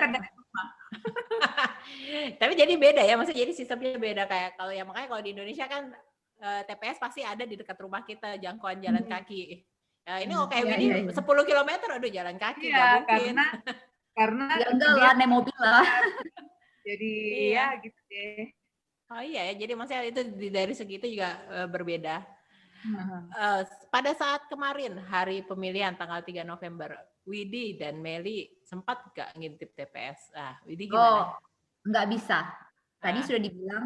Tapi jadi beda ya, maksudnya jadi sistemnya beda, kayak kalau ya makanya kalau di Indonesia kan TPS pasti ada di dekat rumah kita, jangkauan jalan kaki. Ya, ini kayak ini 10 km aduh jalan kaki nggak mungkin. Karena ya enggak lah, naik mobil lah. Jadi ya gitu deh. Oh iya ya, jadi maksudnya itu dari segitu juga berbeda. Pada saat kemarin hari pemilihan tanggal 3 November, Widi dan Meli sempat nggak ngintip TPS? Widi gimana? Nggak bisa. Tadi sudah dibilang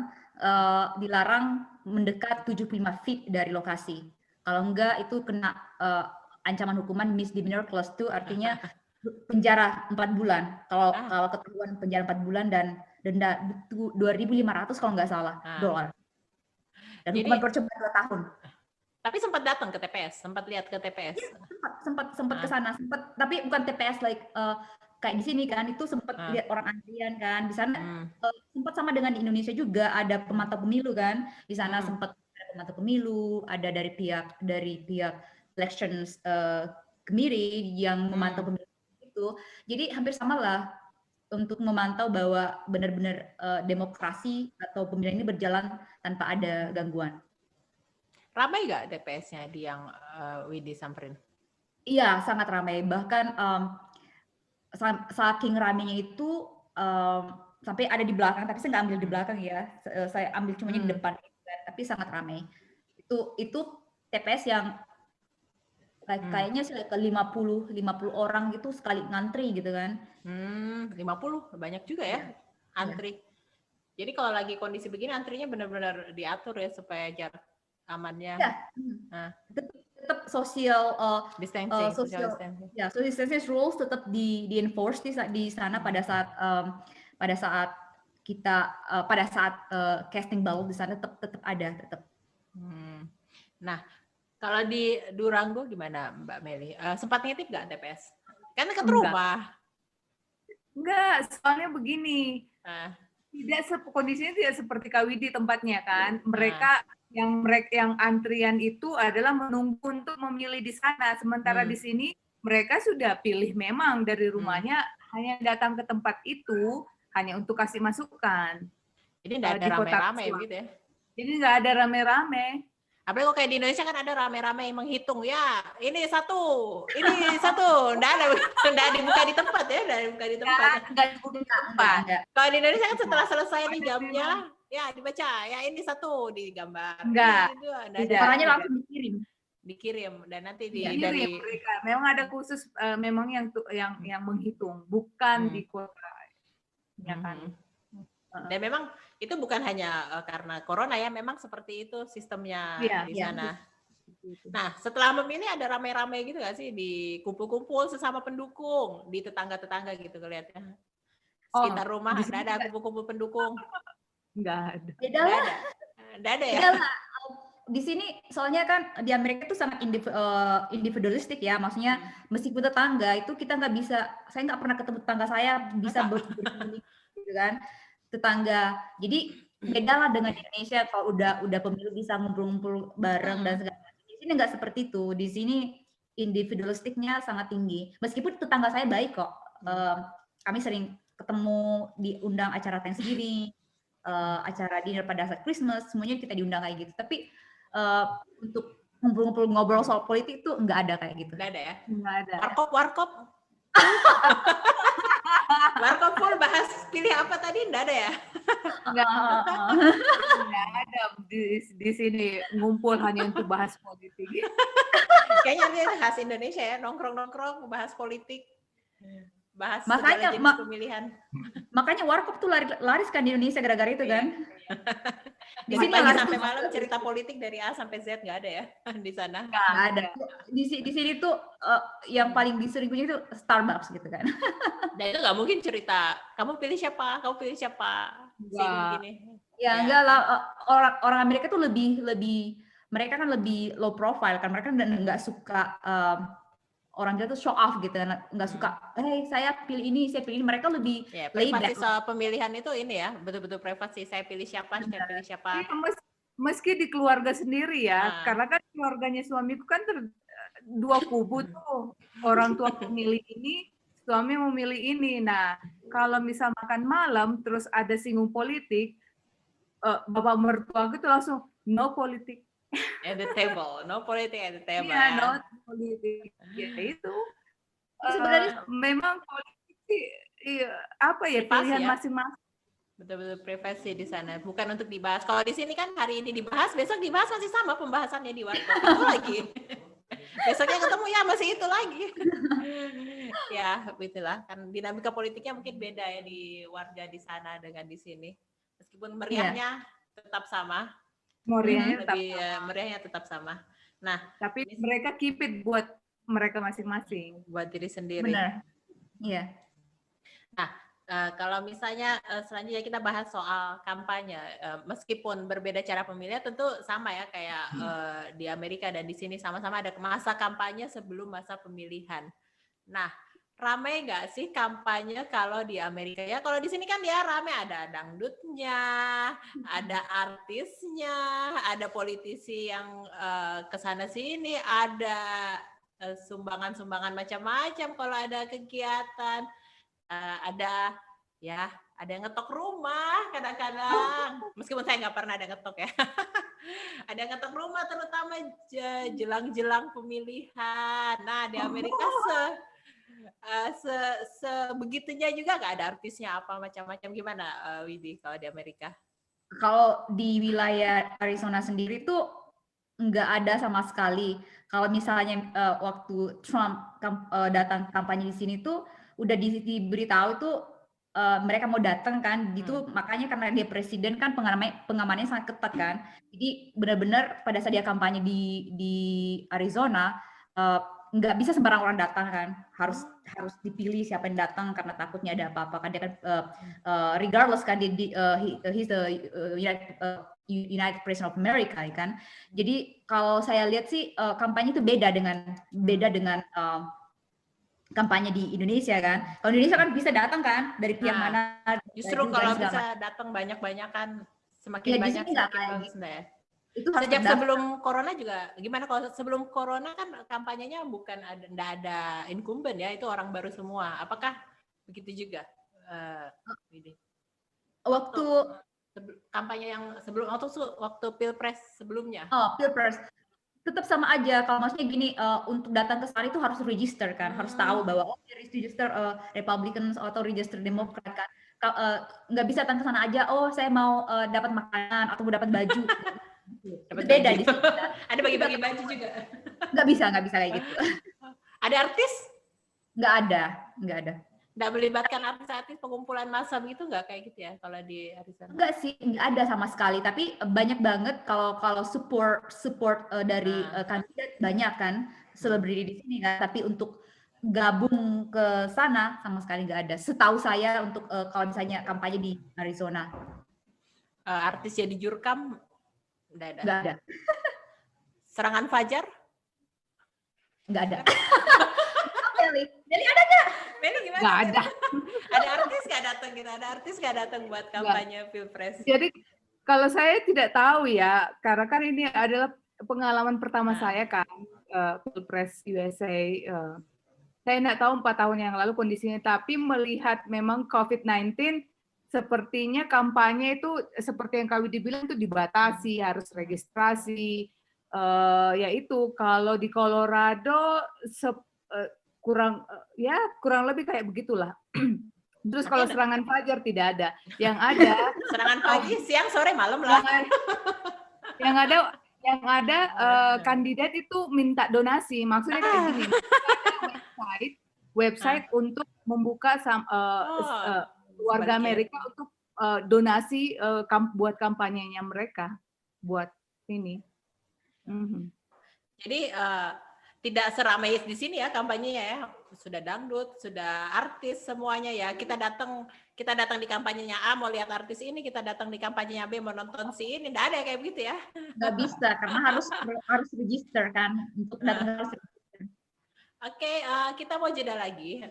dilarang mendekat 75 feet dari lokasi. Kalau enggak itu kena ancaman hukuman misdemeanor clause 2, artinya penjara 4 bulan. Kalau ketahuan penjara 4 bulan dan denda 2.500 kalau nggak salah dolar. Dan hukuman percobaan 2 tahun. Tapi sempat datang ke TPS, sempat lihat ke TPS. Ya, sempat ke sana, tapi bukan TPS kayak di sini kan, itu sempat lihat orang antrian kan. Di sana sempat sama dengan di Indonesia juga ada pemantau pemilu kan. Di sana sempat ada pemantau pemilu, ada dari pihak elections committee yang memantau pemilu itu. Jadi hampir sama lah untuk memantau bahwa benar-benar demokrasi atau pemilihan ini berjalan tanpa ada gangguan. Ramai nggak TPS-nya di yang Widi samperin? Iya, sangat ramai. Bahkan saking ramainya itu sampai ada di belakang, tapi saya nggak ambil di belakang ya. Saya ambil cuma di depan, tapi sangat ramai. Itu TPS yang kayaknya sih ke 50 orang gitu sekali ngantri gitu kan. 50 banyak juga ya antri. Jadi kalau lagi kondisi begini antrinya benar-benar diatur ya supaya jarak amannya. Tetap social distancing, social distancing rules tetap di enforce di sana pada saat kita casting ballot di sana tetap ada. Nah, kalau di Durango gimana Mbak Meli? Sempat ngintip nggak TPS? Kan dekat rumah. Enggak, soalnya begini. Kondisinya tidak seperti Kawidi tempatnya kan. Mereka yang antrian itu adalah menunggu untuk memilih di sana. Sementara di sini mereka sudah pilih memang dari rumahnya, hanya datang ke tempat itu hanya untuk kasih masukan. Jadi nggak ada rame-rame gitu ya? Jadi nggak ada rame-rame. Apalagi kalau kayak di Indonesia kan ada rame-rame yang menghitung ya, ini satu, nggak dibuka di tempat ya, nggak dibuka di tempat. Nggak dibuka di tempat. Kalau di Indonesia kan setelah selesai nih jamnya, ya dibaca, ya ini satu digambar. Enggak. Caranya langsung dikirim dan nanti dari mereka. Memang ada khusus memang yang menghitung, bukan di kota. Ya kan. Dan memang itu bukan hanya karena corona ya, memang seperti itu sistemnya di sana. Nah, setelah memilih ada rame-rame gitu nggak sih, di kumpul-kumpul sesama pendukung di tetangga-tetangga gitu kelihatannya. Sekitar rumah ada kumpul-kumpul pendukung. Nggak ada. Nggak ada ya? Di sini soalnya kan di Amerika itu sangat individualistik ya, maksudnya meskipun tetangga itu kita nggak bisa, saya nggak pernah ketemu tetangga saya bisa berpilih gitu kan, tetangga. Jadi beda lah dengan Indonesia, kalau udah pemilu bisa ngumpul-ngumpul bareng dan segala macam. Di sini nggak seperti itu. Di sini individualistiknya sangat tinggi. Meskipun tetangga saya baik kok, kami sering ketemu, diundang acara Thanksgiving, acara dinner pada saat Christmas, semuanya kita diundang kayak gitu. Tapi untuk ngumpul-ngumpul ngobrol soal politik itu nggak ada kayak gitu. Nggak ada ya? Nggak ada. Warkop. Warkop full bahas pilih apa tadi? Nggak ada ya? Nggak ada di sini ngumpul hanya untuk bahas politik. Kayaknya ini khas Indonesia ya, nongkrong-nongkrong bahas politik. Bahas makanya jenis pemilihan. Makanya warkop tuh laris kan di Indonesia gara-gara itu kan. Di sini sampai malam cerita politik dari A sampai Z nggak ada ya di sana. Nggak ada. Di sini tuh yang paling diseringkunya itu Starbucks gitu kan. Dan itu nggak mungkin cerita kamu pilih siapa. Gini. Ya enggak lah, orang Amerika tuh lebih mereka kan lebih low profile kan, mereka nggak suka orang dia tuh show off gitu, nggak suka, saya pilih ini, mereka lebih laid back. Privasi soal pemilihan itu ini ya, betul-betul privasi, saya pilih siapa. Meski di keluarga sendiri ya, karena kan keluarganya suamiku kan dua kubu tuh, orang tua memilih ini, suami memilih ini. Nah, kalau misal makan malam terus ada singgung politik, bapak mertua itu langsung no politik. At the table, no politik at the table. Iya, no politik. Ya itu. Sebenarnya memang politik sih, pilihan masing-masing. Betul-betul privasi di sana, bukan untuk dibahas. Kalau di sini kan hari ini dibahas, besok dibahas masih sama pembahasannya di warkop itu lagi. Besoknya ketemu ya masih itu lagi. Ya, begitulah. Kan dinamika politiknya mungkin beda ya di warga di sana dengan di sini. Meskipun meriahnya tetap sama. Meriahnya tetap sama. Meriahnya tetap sama. Nah, Tapi mereka keep it buat mereka masing-masing. buat diri sendiri. Benar. Iya. Nah, kalau misalnya selanjutnya kita bahas soal kampanye, meskipun berbeda cara pemilihan, tentu sama ya kayak di Amerika dan di sini sama-sama ada masa kampanye sebelum masa pemilihan. Nah, ramai nggak sih kampanye kalau di Amerika ya? Kalau di sini kan dia ramai, ada dangdutnya, ada artisnya, ada politisi yang kesana sini, ada sumbangan-sumbangan macam-macam kalau ada kegiatan, ada yang ngetok rumah kadang-kadang, meskipun saya nggak pernah ada ngetok ya. Ada yang ngetok rumah terutama jelang-jelang pemilihan. Nah, di Amerika sebegitunya juga nggak ada artisnya apa macam-macam. Gimana Widi kalau di Amerika? Kalau di wilayah Arizona sendiri tuh nggak ada sama sekali. Kalau misalnya waktu Trump datang kampanye di sini tuh udah diberitahu tuh mereka mau datang kan, gitu. Makanya karena dia presiden kan pengamanannya sangat ketat kan. Jadi benar-benar pada saat dia kampanye di Arizona nggak bisa sembarang orang datang kan, harus dipilih siapa yang datang karena takutnya ada apa-apa kan. Dia kan regardless kan he's the United President of America kan. Jadi kalau saya lihat sih kampanye itu beda dengan kampanye di Indonesia kan. Kalau di Indonesia kan bisa datang kan dari pihak mana. Justru kalau bisa datang banyak-banyak kan semakin banyak semakin bagus ya. Itu sejak sebelum corona juga gimana? Kalau sebelum corona kan kampanyenya bukan enggak ada incumbent ya, itu orang baru semua. Apakah begitu juga? Waktu kampanye yang sebelum waktu Pilpres sebelumnya. Pilpres tetap sama aja. Kalau maksudnya gini, untuk datang ke sana itu harus register kan, harus tahu bahwa register Republicans atau register Democrat kan. Nggak bisa datang ke sana aja, saya mau dapat makanan atau mau dapat baju. Beda di sini. Ada bagi-bagi baju juga. Nggak bisa kayak gitu. Ada artis? Nggak ada. Nggak melibatkan artis-artis pengumpulan massa begitu nggak kayak gitu ya kalau di Arizona? Enggak sih, nggak ada sama sekali. Tapi banyak banget kalau support dari kandidat banyak kan, selebriti di sini kan. Tapi untuk gabung ke sana sama sekali nggak ada. Setahu saya untuk kalau misalnya kampanye di Arizona. Artis jadi jurkam nggak ada. Serangan Fajar? Nggak ada. Meli ada nggak? Meli gimana? Nggak ada. Ada artis nggak datang gitu? Ada artis nggak datang buat kampanye Pilpres? Jadi kalau saya tidak tahu ya, karena kan ini adalah pengalaman pertama saya kan, Pilpres USA. Saya nggak tahu 4 tahun yang lalu kondisinya, tapi melihat memang COVID-19 sepertinya kampanye itu seperti yang Kak Widi bilang itu dibatasi, harus registrasi. Yaitu kalau di Colorado kurang lebih kayak begitulah. Terus kalau serangan fajar tidak ada. Yang ada serangan pagi, siang, sore, malam lah. Yang ada kandidat itu minta donasi. Maksudnya kayak gini. Website untuk membuka warga Amerika untuk donasi buat kampanyenya mereka buat ini. Jadi tidak seramai di sini ya kampanyenya ya. Sudah dangdut, sudah artis semuanya ya. Kita datang di kampanyenya A mau lihat artis ini, kita datang di kampanyenya B mau nonton si ini. Nggak ada kayak begitu ya. Nggak bisa karena harus register kan untuk datang harus register. Oke, kita mau jeda lagi.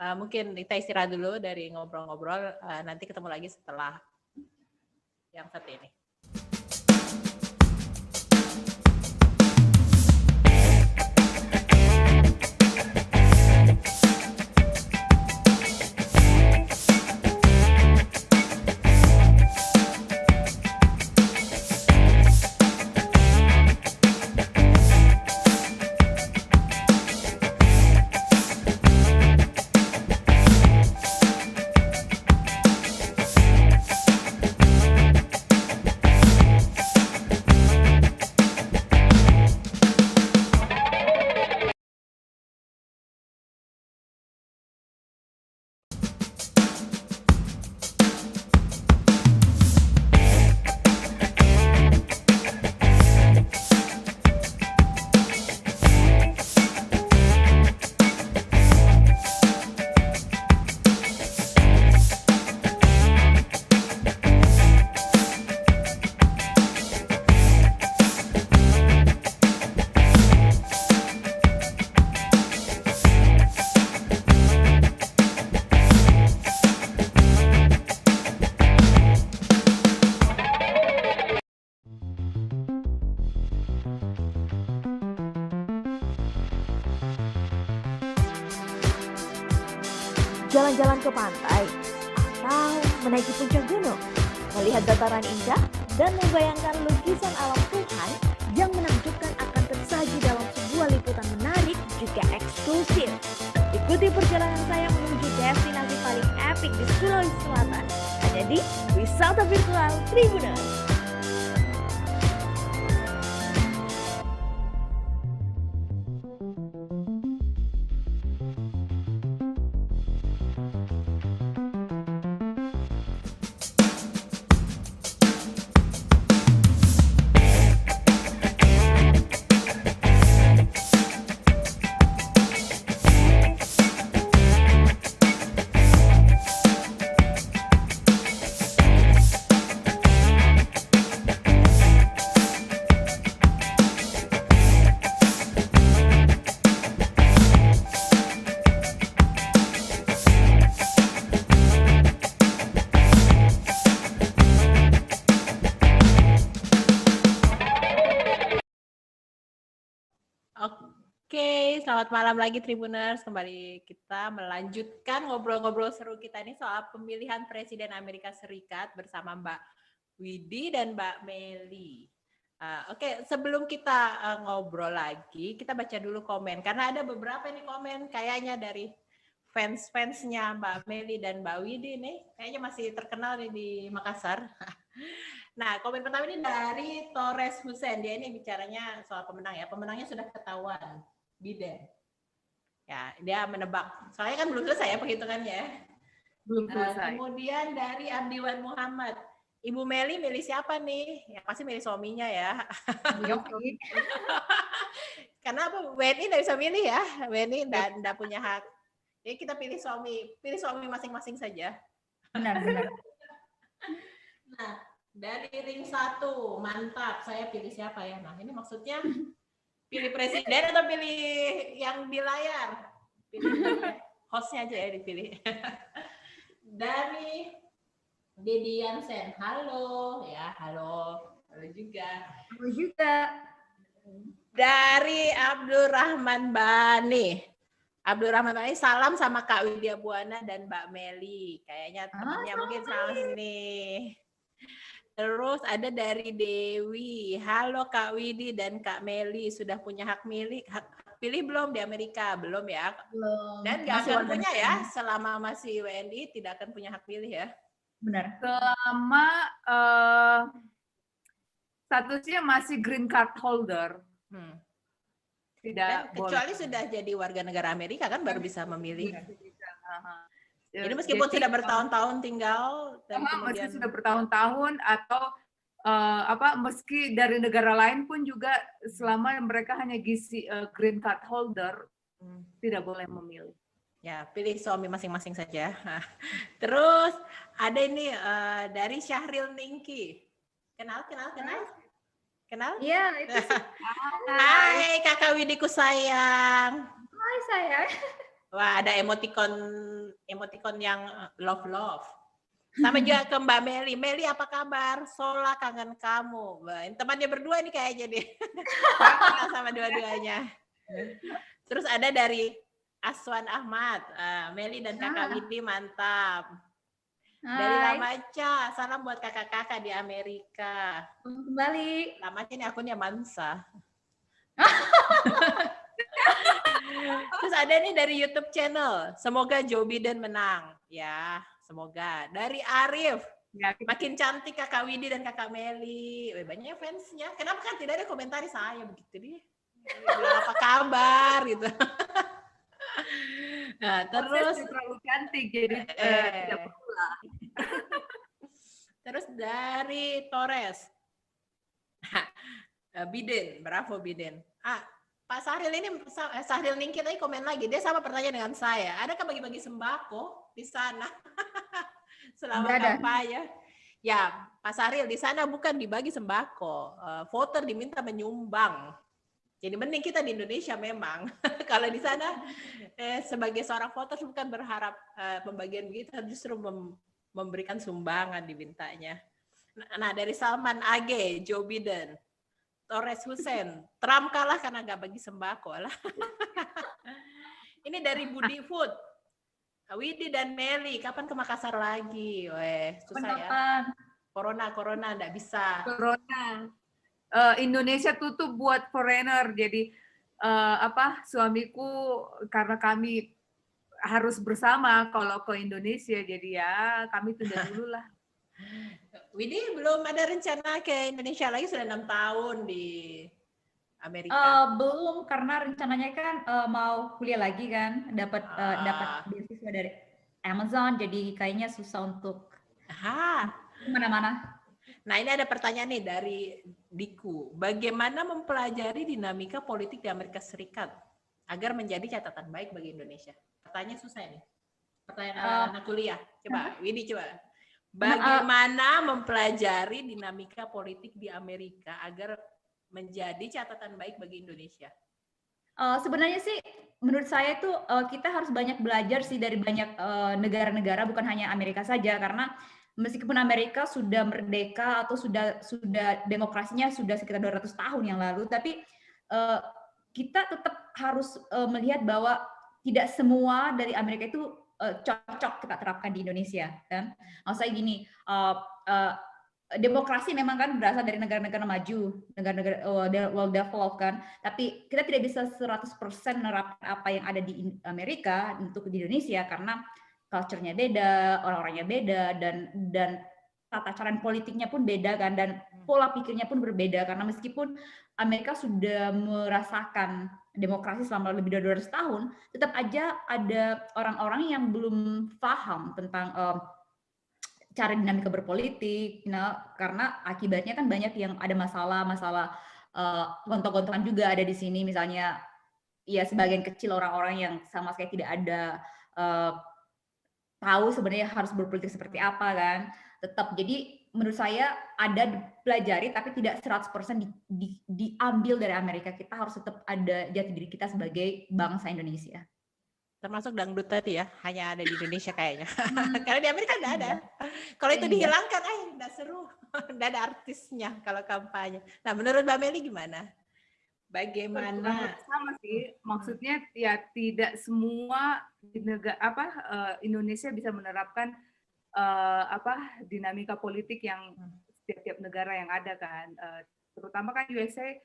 Mungkin kita istirahat dulu dari ngobrol-ngobrol. Nanti ketemu lagi setelah yang satu ini. berjalan-jalan ke pantai, atau menaiki puncak gunung, melihat dataran indah, dan membayangkan lukisan alam Tuhan yang menakjubkan akan tersaji dalam sebuah liputan menarik juga eksklusif. Ikuti perjalanan saya menuju destinasi paling epik di Sulawesi Selatan, hanya di Wisata Virtual Tribuners. Oke, selamat malam lagi Tribuners. Kembali kita melanjutkan ngobrol-ngobrol seru kita ini soal pemilihan Presiden Amerika Serikat bersama Mbak Widi dan Mbak Meli. Oke, sebelum kita ngobrol lagi, kita baca dulu komen. Karena ada beberapa nih komen kayaknya dari fans-fansnya Mbak Meli dan Mbak Widi nih. Kayaknya masih terkenal nih di Makassar. Nah, komen pertama ini dari Torres Hussein. Dia ini bicaranya soal pemenang ya. Pemenangnya sudah ketahuan. Biden. Ya, dia menebak. Soalnya kan belum selesai ya penghitungannya. Belum selesai. Kemudian dari Abdiwan Muhammad. Ibu Meli milih siapa nih? Ya pasti milih suaminya ya. Karena apa? WNI nggak bisa milih ya. WNI nggak punya hak. Jadi kita pilih suami masing-masing saja. Benar. Nah, dari ring 1, mantap. Saya pilih siapa ya? Nah, ini maksudnya pilih presiden atau pilih yang di layar? Pilih hostnya aja ya dipilih. Dari Dedi Yansen, halo ya, halo juga. Halo juga. Dari Abdurrahman Bani. Abdurrahman Bani, salam sama Kak Widya Buana dan Mbak Meli. Kayaknya temannya mungkin salah nih. Terus ada dari Dewi, halo Kak Widi dan Kak Meli, sudah punya hak pilih belum di Amerika? Belum ya? Belum. Dan nggak akan punya ya, selama masih WNI tidak akan punya hak pilih ya? Benar. Selama statusnya masih green card holder, tidak boleh. Kecuali sudah jadi warga negara Amerika kan baru bisa memilih. Jadi Jadi meskipun sudah bertahun-tahun tinggal dan kemudian meski sudah bertahun-tahun atau meski dari negara lain pun juga selama mereka hanya gizi green card holder tidak boleh memilih. Ya, pilih suami masing-masing saja. Terus ada ini dari Syahril Ningki. Kenal? Iya, itu sih. Hai Kakak Widiku sayang. Hai sayang. Wah, ada emoticon yang love. Sama juga ke Mbak Meli. Meli apa kabar? Sola kangen kamu. Wah, temannya berdua nih kayaknya deh. Sama dua-duanya. Terus ada dari Aswan Ahmad. Meli dan Kakak Widi mantap. Dari Lamaca, salam buat kakak-kakak di Amerika. Kembali. Lamaca ini akunnya Mansa. Terus ada nih dari YouTube channel, semoga Joe Biden menang. Ya, semoga. Dari Arif, makin cantik Kakak Widi dan Kakak Meli. Banyak fansnya. Kenapa kan tidak ada komentar saya begitu dia? Apa kabar gitu. Nah, terus terlalu cantik jadi tidak perlu lah. Terus dari Torres. Biden, bravo Biden. Pak Sahril ini, Sahril Ningki tadi komen lagi, dia sama pertanyaan dengan saya. Adakah bagi-bagi sembako di sana selama kampanye? Ya, Pak Sahril di sana bukan dibagi sembako, voter diminta menyumbang. Jadi mending kita di Indonesia memang. Kalau di sana sebagai seorang voter bukan berharap pembagian begitu, justru memberikan sumbangan dimintanya. Nah, dari Salman AG, Joe Biden. Torres Hussein, Trump kalah karena nggak bagi sembako lah. Ini dari Budi Food. Widi dan Meli, kapan ke Makassar lagi? Weh, susah ya. Corona, nggak bisa. Corona. Indonesia tutup buat foreigner, jadi suamiku karena kami harus bersama kalau ke Indonesia, jadi ya kami tunda dulu lah. Widi belum ada rencana ke Indonesia lagi, sudah 6 tahun di Amerika. Belum, karena rencananya kan mau kuliah lagi kan, dapat beasiswa dari Amazon, jadi kayaknya susah untuk kemana-mana. Nah, ini ada pertanyaan nih dari Diku. Bagaimana mempelajari dinamika politik di Amerika Serikat agar menjadi catatan baik bagi Indonesia? Pertanyaan susah ini. Pertanyaan anak kuliah. Coba, Widi coba. Bagaimana mempelajari dinamika politik di Amerika agar menjadi catatan baik bagi Indonesia? Sebenarnya sih, menurut saya itu kita harus banyak belajar sih dari banyak negara-negara, bukan hanya Amerika saja, karena meskipun Amerika sudah merdeka atau sudah demokrasinya sudah sekitar 200 tahun yang lalu, tapi kita tetap harus melihat bahwa tidak semua dari Amerika itu cocok kita terapkan di Indonesia, kan? Maksudnya gini, demokrasi memang kan berasal dari negara-negara maju, negara-negara well developed kan, tapi kita tidak bisa 100% menerapkan apa yang ada di Amerika untuk di Indonesia karena culture-nya beda, orang-orangnya beda, dan tata cara politiknya pun beda kan, dan pola pikirnya pun berbeda, karena meskipun Amerika sudah merasakan demokrasi selama lebih dari 200 tahun, tetap aja ada orang-orang yang belum paham tentang cara dinamika berpolitik, karena akibatnya kan banyak yang ada masalah gontok-gontokan juga ada di sini, misalnya ya sebagian kecil orang-orang yang sama sekali tidak ada tahu sebenarnya harus berpolitik seperti apa kan. Tetap, jadi menurut saya ada pelajari tapi tidak 100% diambil dari Amerika. Kita harus tetap ada jati diri kita sebagai bangsa Indonesia. Termasuk dangdut tadi ya, hanya ada di Indonesia kayaknya. Karena di Amerika nggak ada. Kalau itu dihilangkan, nggak seru. Nggak ada artisnya kalau kampanye. Nah, menurut Mbak Meli gimana? Bagaimana? Sama sih, maksudnya ya tidak semua di Indonesia bisa menerapkan dinamika politik yang setiap negara yang ada kan, terutama kan USA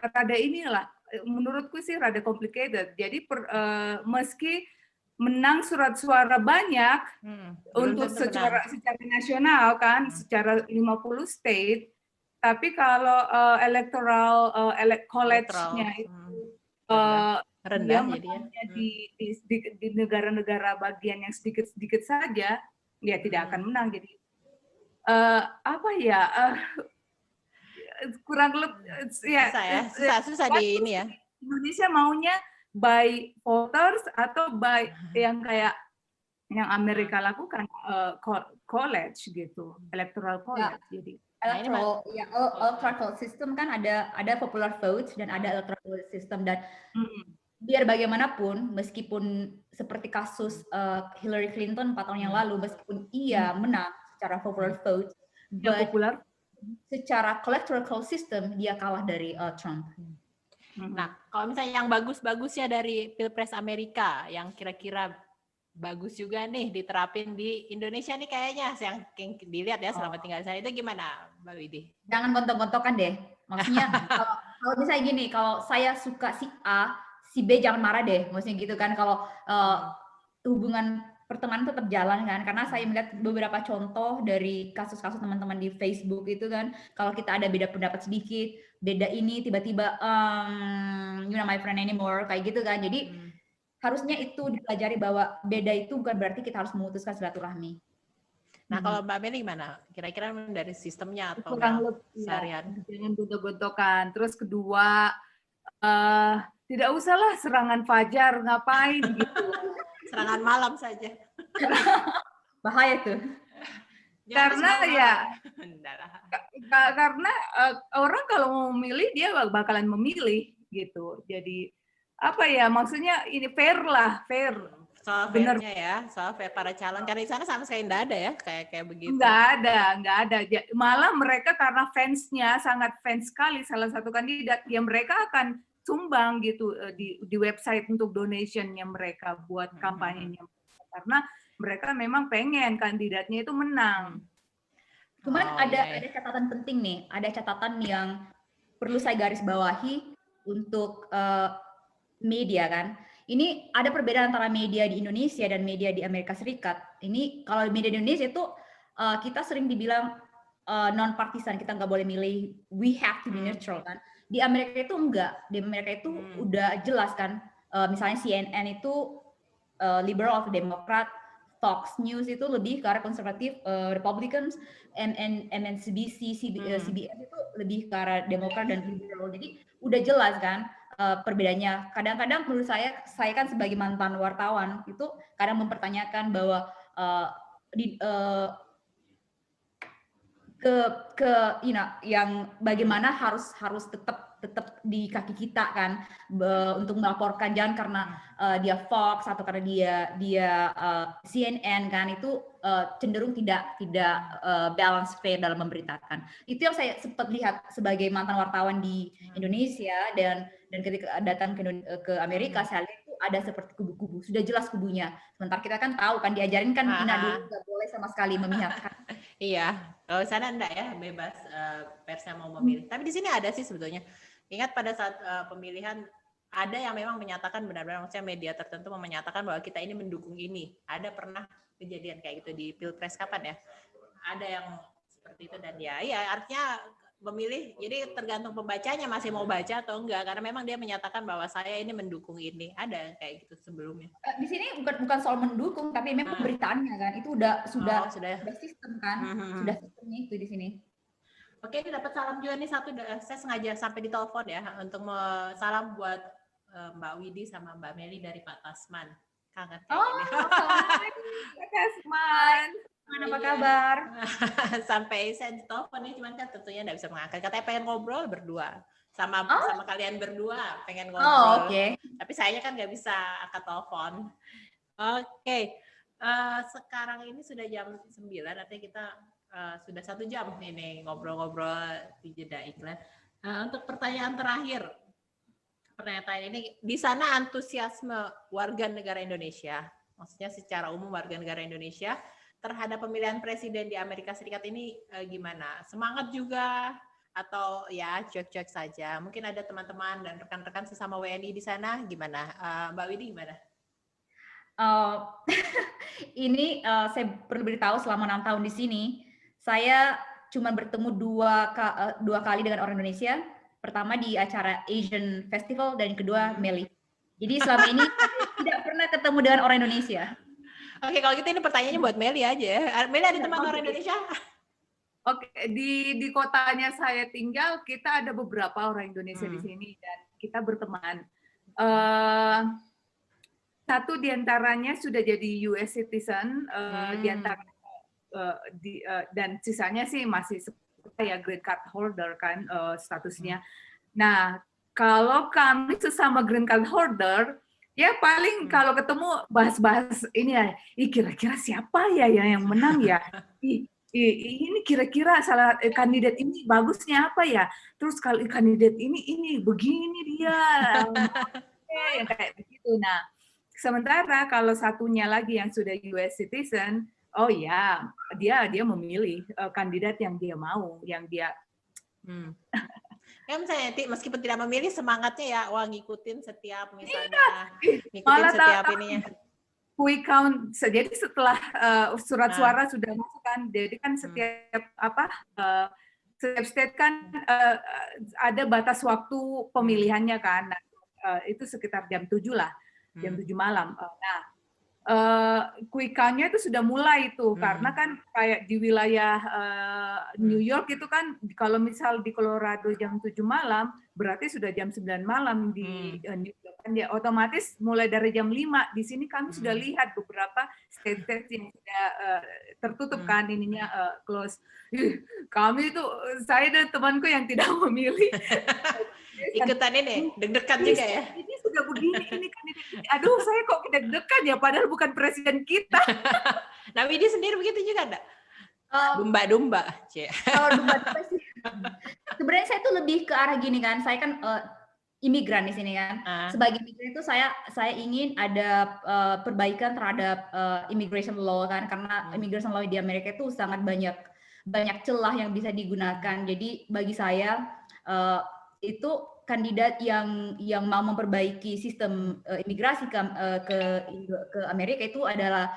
rada inilah, menurutku sih rada complicated. Jadi meski menang surat suara banyak untuk secara nasional kan, secara 50 state. Tapi kalau electoral college-nya itu rendah di negara-negara bagian yang sedikit-sedikit saja, ya tidak akan menang. Jadi kurang lebih susah di ini ya. Indonesia maunya by voters atau by yang kayak yang Amerika lakukan, college gitu, electoral college. Jadi electoral system kan ada popular vote dan ada electoral system, dan biar bagaimanapun meskipun seperti kasus Hillary Clinton 4 tahun yang lalu, meskipun ia menang secara popular vote, secara electoral system dia kalah dari Trump. Nah, kalau misalnya yang bagus-bagusnya dari Pilpres Amerika yang kira-kira bagus juga nih diterapin di Indonesia nih kayaknya yang dilihat ya selama tinggal saya, itu gimana Mbak Widi? Jangan gontok-gontokan deh. Maksudnya kalau misalnya gini, kalau saya suka si A, si B jangan marah deh. Maksudnya gitu kan, kalau hubungan pertemanan tetap jalan kan, karena saya melihat beberapa contoh dari kasus-kasus teman-teman di Facebook itu kan, kalau kita ada beda pendapat sedikit, beda ini tiba-tiba you're not my friend anymore kayak gitu kan. Jadi harusnya itu dipelajari bahwa beda itu bukan berarti kita harus memutuskan silaturahmi. Nah, kalau Mbak Meli gimana? Kira-kira dari sistemnya atau seharian? Jangan gontok-gontokan. Terus kedua, tidak usahlah serangan fajar, ngapain gitu. Serangan malam saja. Bahaya tuh. Karena ya, karena orang kalau mau memilih, dia bakalan memilih gitu. Jadi maksudnya ini fair lah, fair. Soal fairnya ya, soal fair para calon. Karena di sana sama sekali nggak ada ya, kayak begitu. Nggak ada. Malah mereka karena fansnya sangat fans sekali salah satu kandidat, ya mereka akan sumbang gitu di website untuk donationnya mereka buat kampanyenya, karena mereka memang pengen kandidatnya itu menang. Cuman ada catatan penting nih, ada catatan yang perlu saya garis bawahi untuk media kan. Ini ada perbedaan antara media di Indonesia dan media di Amerika Serikat. Ini kalau media di Indonesia itu kita sering dibilang non partisan, kita nggak boleh milih, we have to be neutral kan. Di Amerika itu enggak, di Amerika itu udah jelas kan, misalnya CNN itu liberal atau Demokrat, Fox News itu lebih ke arah konservatif, Republicans, MSNBC, CBS itu lebih ke arah Demokrat dan liberal. Jadi udah jelas kan perbedaannya. Kadang-kadang menurut saya kan sebagai mantan wartawan itu kadang mempertanyakan bahwa yang bagaimana harus tetap di kaki kita kan untuk melaporkan, jangan karena dia Fox atau karena dia CNN kan, itu cenderung tidak balance fair dalam memberitakan. Itu yang saya sempat lihat sebagai mantan wartawan di Indonesia, dan ketika datang ke Amerika saya lihat itu ada seperti kubu-kubu, sudah jelas kubunya. Sementara kita kan tahu kan, diajarin kan Ina dulu nggak boleh sama sekali memihakkan. Iya, kalau di sana enggak ya, bebas persnya mau memilih. Tapi di sini ada sih sebetulnya. Ingat pada saat pemilihan ada yang memang menyatakan benar-benar, maksudnya media tertentu menyatakan bahwa kita ini mendukung ini. Ada pernah kejadian kayak gitu di Pilpres kapan ya? Ada yang seperti itu, dan ya artinya memilih, jadi tergantung pembacanya masih mau baca atau enggak, karena memang dia menyatakan bahwa saya ini mendukung ini. Ada kayak gitu sebelumnya. Di sini bukan soal mendukung, tapi memang beritaannya kan itu sudah sistem kan, sudah sistemnya itu di sini. Oke, ini dapat salam juga nih satu, saya sengaja sampai ditelepon ya untuk salam buat Mbak Widi sama Mbak Meli dari Pak Tasman. Kangen kayak gini. Pak Tasman. Apa kabar? Sampai saya ditelepon nih, cuman kan tentunya nggak bisa mengangkat. Katanya pengen ngobrol berdua sama kalian berdua, pengen ngobrol. Oke. Tapi sayanya kan nggak bisa angkat telepon. Oke. Sekarang ini sudah jam 9, artinya kita sudah 1 jam ini ngobrol-ngobrol di jeda iklan. Untuk pertanyaan terakhir, pertanyaan ini, di sana antusiasme warga negara Indonesia, maksudnya secara umum warga negara Indonesia terhadap pemilihan presiden di Amerika Serikat ini gimana? Semangat juga atau ya cuek-cuek saja? Mungkin ada teman-teman dan rekan-rekan sesama WNI di sana, gimana? Mbak Widi gimana? Ini saya perlu beritahu, selama 6 tahun di sini saya cuma bertemu dua kali dengan orang Indonesia. Pertama di acara Asian Festival, dan kedua Meli. Jadi selama ini tidak pernah ketemu dengan orang Indonesia. Oke, kalau gitu ini pertanyaannya buat Meli aja. Meli ada teman orang Indonesia? Oke, di kotanya saya tinggal, kita ada beberapa orang Indonesia di sini dan kita berteman. Satu diantaranya sudah jadi US citizen, dan sisanya sih masih ya green card holder kan statusnya. Nah, kalau kami sesama green card holder, ya paling kalau ketemu bahas-bahas ini ya, kira-kira siapa ya yang menang ya? Ini kira-kira salah kandidat ini bagusnya apa ya? Terus kalau kandidat ini begini dia, yang kayak begitu. Nah, sementara kalau satunya lagi yang sudah US citizen, oh ya, dia memilih kandidat yang dia mau, yang dia. Ya misalnya meskipun tidak memilih, semangatnya ya, wah ngikutin setiap misalnya, ngikutin setiap ininya. Quick count, jadi setelah surat suara sudah masuk kan, jadi kan setiap state kan ada batas waktu pemilihannya kan, itu sekitar jam 7 lah, jam 7 malam. Nah, quick count-nya itu sudah mulai itu, karena kan kayak di wilayah New York itu kan, kalau misal di Colorado jam 7 malam, berarti sudah jam 9 malam di New York kan, ya otomatis mulai dari jam 5. Di sini kami sudah lihat beberapa state-state yang sudah tertutup kan ininya, close. Kami itu, saya dan temanku yang tidak memilih ikutan ini, deg-degan juga ya. Ini sudah begini, ini kan, aduh saya kok deg-degan ya, padahal bukan presiden kita. Nah, Widi sendiri begitu juga enggak? Domba-domba. Kalau domba sih, sebenarnya saya tuh lebih ke arah gini kan, saya kan imigran di sini kan. Sebagai imigran itu saya ingin ada perbaikan terhadap immigration law kan, karena immigration law di Amerika itu sangat banyak celah yang bisa digunakan. Jadi bagi saya itu kandidat yang mau memperbaiki sistem imigrasi ke Amerika itu adalah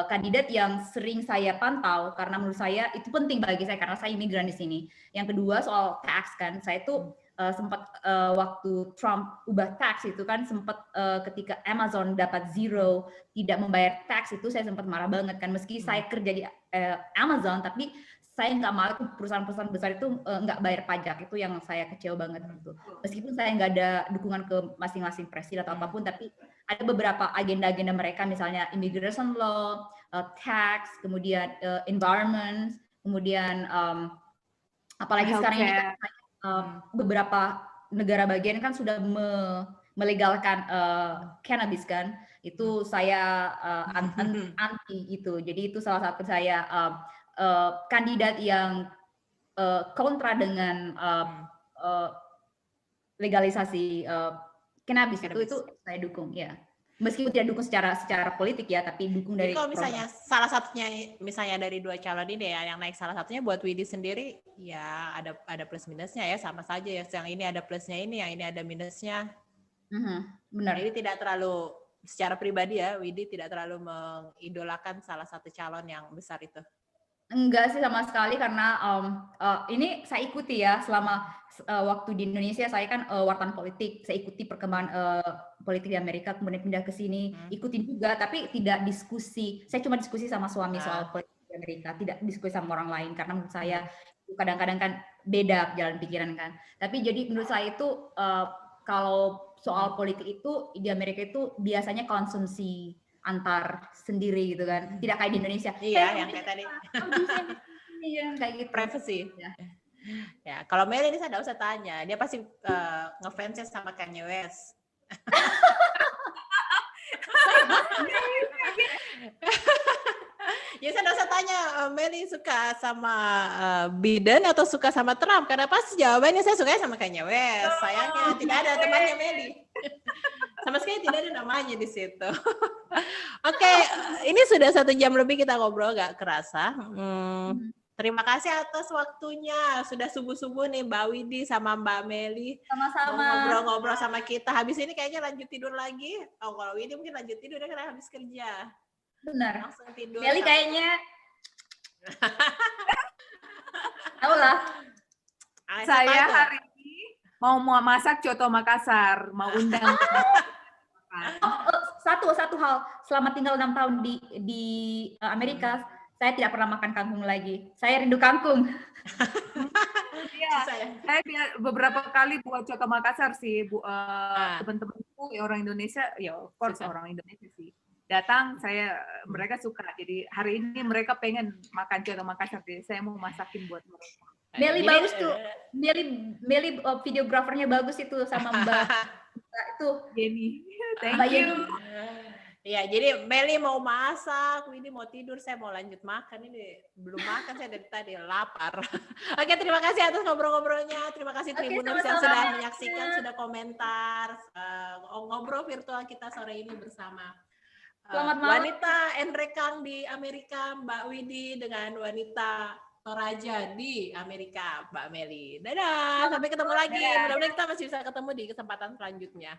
kandidat yang sering saya pantau, karena menurut saya itu penting bagi saya karena saya imigran di sini. Yang kedua soal tax kan, saya tuh sempat waktu Trump ubah tax itu kan sempat ketika Amazon dapat zero tidak membayar tax itu saya sempat marah banget kan, meski saya kerja di Amazon tapi saya nggak mau perusahaan-perusahaan besar itu nggak bayar pajak, itu yang saya kecewa banget gitu. Meskipun saya nggak ada dukungan ke masing-masing presiden atau apapun, tapi ada beberapa agenda-agenda mereka, misalnya immigration law, tax, kemudian environment, kemudian apalagi sekarang ini kan beberapa negara bagian kan sudah melegalkan cannabis kan, itu saya anti itu. Jadi itu salah satu saya kandidat yang kontra dengan legalisasi cannabis. Itu saya dukung ya. Meskipun tidak dukung secara politik ya, tapi dukung dari. Kalau misalnya salah satunya, misalnya dari dua calon ini ya, yang naik salah satunya buat Widi sendiri, ya ada plus minusnya ya, sama saja ya. Yang ini ada plusnya ini, yang ini ada minusnya. Benar. Jadi tidak terlalu, secara pribadi ya, Widi tidak terlalu mengidolakan salah satu calon yang besar itu. Enggak sih sama sekali, karena ini saya ikuti ya selama waktu di Indonesia. Saya kan wartawan politik, saya ikuti perkembangan politik di Amerika, kemudian pindah ke sini, ikutin juga, tapi tidak diskusi. Saya cuma diskusi sama suami soal politik di Amerika, tidak diskusi sama orang lain, karena menurut saya kadang-kadang kan beda jalan pikiran kan. Tapi jadi menurut saya itu kalau soal politik itu di Amerika itu biasanya konsumsi antar sendiri gitu kan, tidak kayak di Indonesia. Iya, yang kayak tadi. Iya, kayak gitu. Privacy. Ya, kalau Meli ini saya nggak usah tanya, dia pasti ngefansnya sama Kanye West. Ya saya nggak usah tanya, Meli suka sama Biden atau suka sama Trump? Karena pasti jawabannya saya suka sama Kanye West. Sayangnya tidak ada temannya Meli. Sama sekali tidak ada namanya di situ. Oke, ini sudah 1 jam lebih kita ngobrol, gak kerasa. Terima kasih atas waktunya. Sudah subuh-subuh nih Mbak Widi sama Mbak Meli. Sama-sama. Ngobrol-ngobrol sama kita. Habis ini kayaknya lanjut tidur lagi. Oh, kalau Widi mungkin lanjut tidur ya karena habis kerja. Benar. Langsung tidur. Meli kayaknya. Tahu lah. Saya hari ini mau masak coto Makassar, mau undang. Satu hal, selama tinggal 6 tahun di Amerika, saya tidak pernah makan kangkung lagi. Saya rindu kangkung. Iya, saya beberapa kali buat coto Makassar sih, teman-temanku orang Indonesia, ya of course orang Indonesia sih. Datang, mereka suka. Jadi hari ini mereka pengen makan coto Makassar, jadi saya mau masakin buat mereka. Meli bagus tuh. Meli videografernya bagus itu sama Mbak itu Jenny. Thank Mbak you. Ya, jadi Meli mau masak, Widi mau tidur, saya mau lanjut makan. Ini belum makan, saya dari tadi lapar. Oke, terima kasih atas ngobrol-ngobrolnya. Terima kasih Tribuners yang sudah menyaksikan, sudah komentar, ngobrol virtual kita sore ini bersama wanita Enrekang di Amerika, Mbak Widi, dengan wanita Toraja di Amerika, Mbak Meli. Dadah, sampai ketemu lagi. Mudah-mudahan kita masih bisa ketemu di kesempatan selanjutnya.